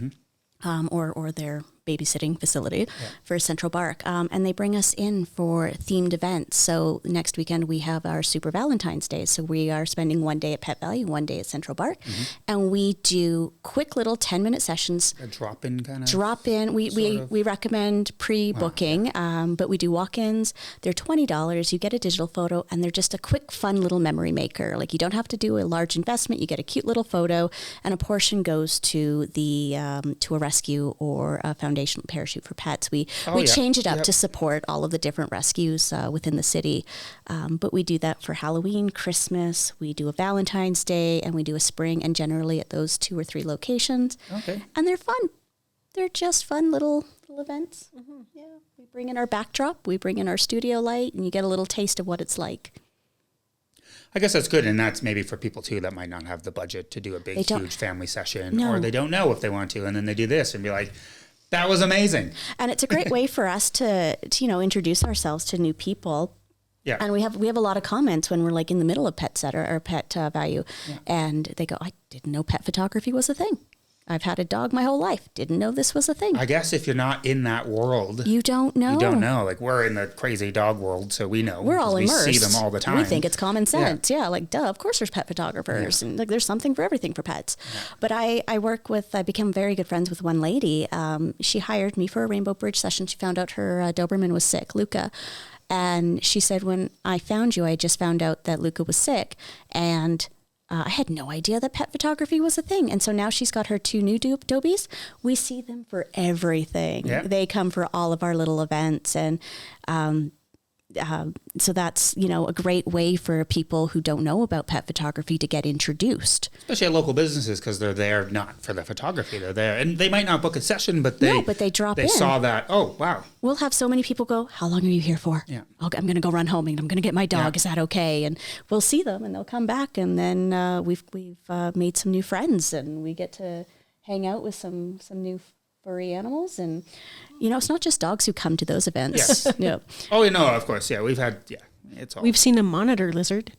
or their babysitting facility for Central Bark. And they bring us in for themed events. So next weekend we have our Super Valentine's Day. So we are spending one day at Pet Value, one day at Central Bark. And we do quick little 10-minute sessions. A drop-in kind of? Drop-in. We recommend pre-booking, but we do walk-ins. They're $20. You get a digital photo, and they're just a quick, fun little memory maker. Like, you don't have to do a large investment. You get a cute little photo, and a portion goes to to a rescue or a foundational parachute for pets. We change it up to support all of the different rescues within the city. But we do that for Halloween, Christmas. We do a Valentine's Day, and we do a spring, and generally at those 2 or 3 locations. Okay. And they're fun. They're just fun little events. Yeah. We bring in our backdrop. We bring in our studio light, and you get a little taste of what it's like. I guess that's good, and that's maybe for people too that might not have the budget to do a big, huge family session, or they don't know if they want to, and then they do this and be like, "That was amazing." And it's a great way for us to introduce ourselves to new people. Yeah, and we have a lot of comments when we're like in the middle of Pet Center or Pet Value, and they go, "I didn't know pet photography was a thing. I've had a dog my whole life. Didn't know this was a thing." I guess if you're not in that world, you don't know. You don't know. Like, we're in the crazy dog world, so we know. We're all immersed. We see them all the time. We think it's common sense. Yeah, like, duh, of course there's pet photographers. And like, there's something for everything for pets. Yeah. But I became very good friends with one lady. She hired me for a Rainbow Bridge session. She found out her Doberman was sick, Luca. And she said, when I found you, I just found out that Luca was sick. And I had no idea that pet photography was a thing. And so now she's got her 2 new Dobies. We see them for everything. Yeah. They come for all of our little events. And so that's, a great way for people who don't know about pet photography to get introduced. Especially at local businesses, because they're there not for the photography. They're there. And they might not book a session, but they drop in. They saw that, oh, wow. We'll have so many people go, "How long are you here for?" Yeah. Okay, I'm going to go run home and I'm going to get my dog. Yeah. Is that okay? And we'll see them and they'll come back. And then we've made some new friends, and we get to hang out with some new furry animals. And it's not just dogs who come to those events. Yes. Yeah. Oh, of course. Yeah. We've seen a monitor lizard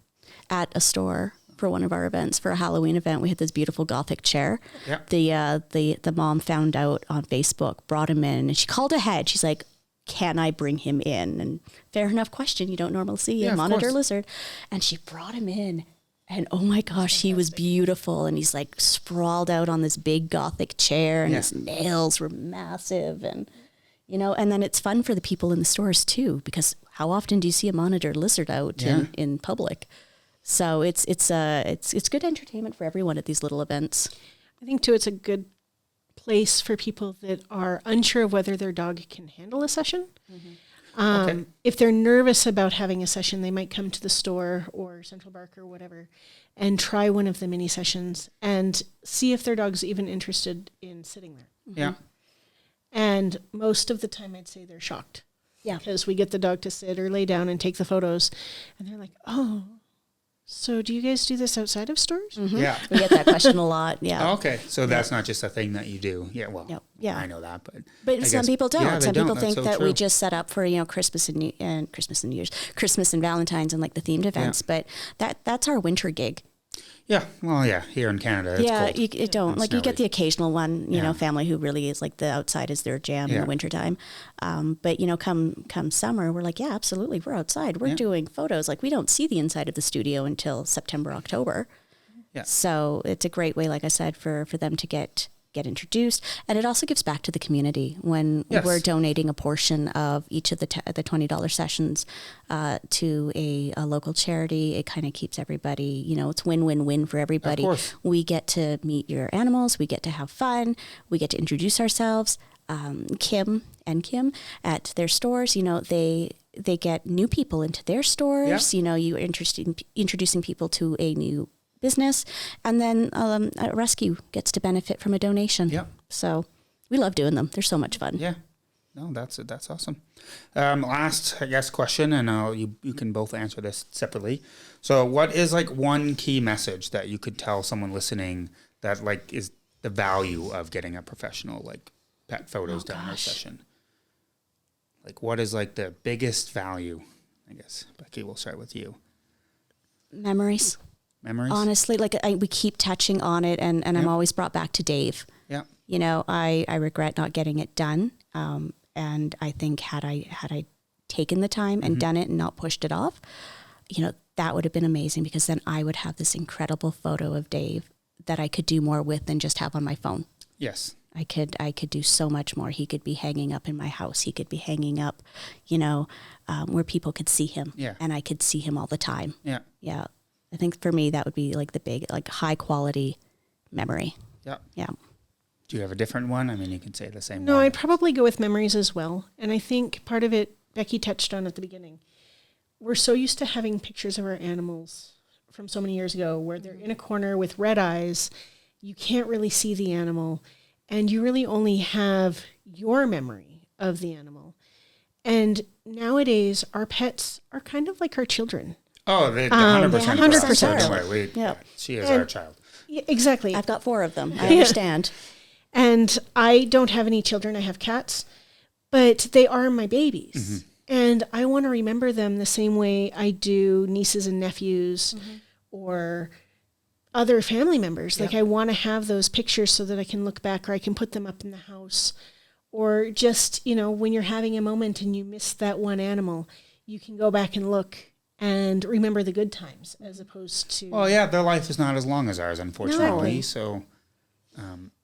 at a store for one of our events. For a Halloween event, we had this beautiful Gothic chair. Yeah. The mom found out on Facebook, brought him in, and she called ahead. She's like, "Can I bring him in?" And fair enough question. You don't normally see a monitor lizard. And she brought him in. And oh my gosh, he was beautiful. And he's like sprawled out on this big Gothic chair, and his nails were massive. And, and then it's fun for the people in the stores too, because how often do you see a monitor lizard out in public? So it's good entertainment for everyone at these little events. I think too, it's a good place for people that are unsure of whether their dog can handle a session. If they're nervous about having a session, they might come to the store or Central Bark or whatever and try one of the mini sessions and see if their dog's even interested in sitting there. Yeah. And most of the time I'd say they're shocked. Yeah. Because we get the dog to sit or lay down and take the photos, and they're like, "Oh, so do you guys do this outside of stores?" Mm-hmm. Yeah. We get that question a lot. Yeah. Okay. So that's not just a thing that you do. Yeah. Well, I know that, but some people don't. Yeah, some people think that we just set up for, Christmas and Valentine's and like the themed events, but that's our winter gig. Yeah. Well, here in Canada, it's cold. You don't. Like, you get the occasional one, family who really is like the outside is their jam in the wintertime. But, come summer, we're like, yeah, absolutely. We're outside. We're doing photos. Like, we don't see the inside of the studio until September, October. Yeah. So it's a great way, like I said, for them to get introduced. And it also gives back to the community when we're donating a portion of each of the $20 sessions to a local charity. It kind of keeps everybody, it's win-win-win for everybody. Of course. We get to meet your animals. We get to have fun. We get to introduce ourselves. Kim at their stores, they get new people into their stores. Yeah. You're interested in introducing people to a new business, and then a rescue gets to benefit from a donation. Yeah. So we love doing them. They're so much fun. Yeah. No, that's awesome. Last, I guess, question, and you can both answer this separately. So what is like one key message that you could tell someone listening that like is the value of getting a professional like pet photos done in a session? Like, what is like the biggest value? I guess, Becky, we'll start with you. Memories. Honestly, we keep touching on it, and I'm always brought back to Dave. Yeah. I regret not getting it done. And I think had I taken the time and done it and not pushed it off, that would have been amazing, because then I would have this incredible photo of Dave that I could do more with than just have on my phone. Yes. I could do so much more. He could be hanging up in my house. He could be hanging up, where people could see him. Yeah. And I could see him all the time. Yeah. Yeah. I think for me, that would be like the big, like high quality memory. Yeah. Yeah. Do you have a different one? I mean, you can say the same No, one. I'd probably go with memories as well. And I think part of it, Becky touched on at the beginning. We're so used to having pictures of our animals from so many years ago where they're in a corner with red eyes. You can't really see the animal, and you really only have your memory of the animal. And nowadays, our pets are kind of like our children. Oh, they 100%. 100%. Don't worry, she is our child. Yeah, exactly. I've got 4 of them. I understand. And I don't have any children. I have cats, but they are my babies. And I want to remember them the same way I do nieces and nephews or other family members. Like I want to have those pictures so that I can look back, or I can put them up in the house, or just, when you're having a moment and you miss that one animal, you can go back and look and remember the good times as opposed to... Well, yeah, their life is not as long as ours, unfortunately. No. So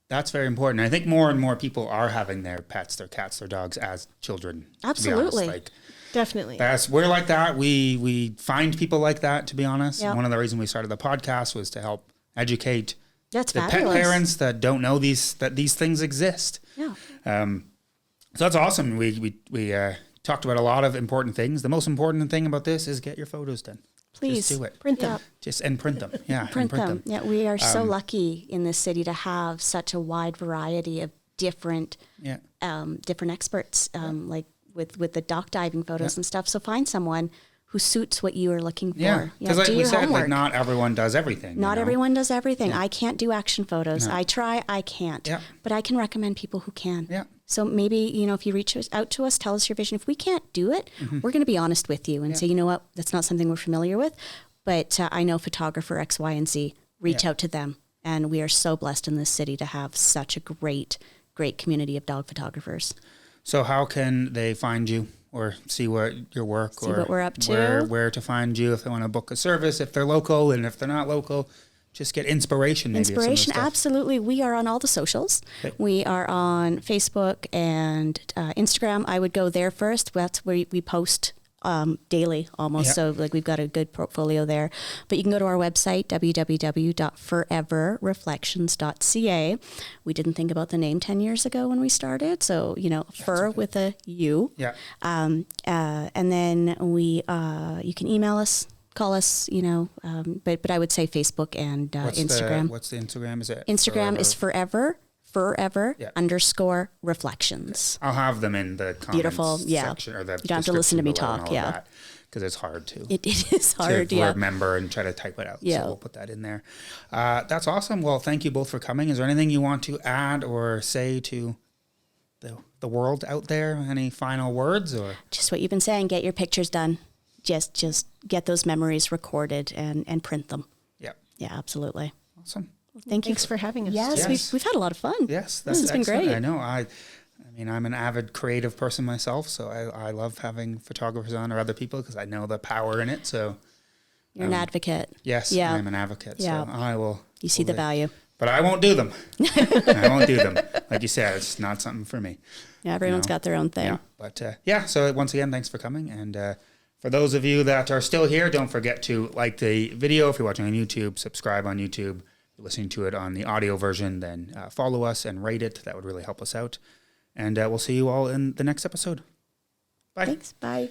that's very important. I think more and more people are having their pets, their cats, their dogs as children. Absolutely. To be honest. Definitely. We're like that. We find people like that, to be honest. Yep. One of the reasons we started the podcast was to help educate That's the fabulous. pet parents that don't know that these things exist. Yeah. So that's awesome. We talked about a lot of important things. The most important thing about this is get your photos done. Please. Just do it. Print them. And print them. Yeah. Print them. Yeah, we are so lucky in this city to have such a wide variety of different experts, like with the dock diving photos and stuff. So find someone who suits what you are looking for. Yeah, because like do we your said, homework. like not everyone does everything. Not you know? everyone does everything. I can't do action photos. I try, I can't. Yeah. But I can recommend people who can. Yeah. So maybe, if you reach out to us, tell us your vision. If we can't do it, we're going to be honest with you and say, you know what, that's not something we're familiar with, but I know photographer X, Y, and Z. Reach out to them. And we are so blessed in this city to have such a great community of dog photographers. So how can they find you or see what your work See or what we're up to. where to find you if they want to book a service, if they're local, and if they're not local, just get inspiration maybe. Inspiration, of some of the stuff. absolutely. We are on all the socials. Okay. We are on Facebook and Instagram. I would go there first. That's where we post daily almost. Yeah. So like we've got a good portfolio there. But you can go to our website, www.foreverreflections.ca. We didn't think about the name 10 years ago when we started. So, fur with a U. Yeah. And then you can email us, call us, but I would say Facebook and Instagram. What's the Instagram? Is it Instagram is forever Yeah. _reflections. I'll have them in the comments Beautiful, yeah. section or the You don't have to listen to me talk, yeah. Because it's hard to. It is hard, to yeah. remember and try to type it out. Yeah. So we'll put that in there. That's awesome. Well, thank you both for coming. Is there anything you want to add or say to the world out there? Any final words or? Just what you've been saying, get your pictures done. Just get those memories recorded and print them. Yeah. Yeah, absolutely. Awesome. Thanks for having us. Yes, Yes. we've had a lot of fun. Yes, that's It's been excellent. great. I know. I mean, I'm an avid creative person myself, so I love having photographers on or other people because I know the power in it. So You're an advocate. yes, Yeah. I'm an advocate. Yeah. So I will. You see the value. But I won't do them. I won't do them. Like you said, it's not something for me. Yeah, everyone's got their own thing. Yeah. But so once again, thanks for coming. And for those of you that are still here, don't forget to like the video. If you're watching on YouTube, subscribe on YouTube. If you're listening to it on the audio version, then follow us and rate it. That would really help us out. And we'll see you all in the next episode. Bye. Thanks. Bye.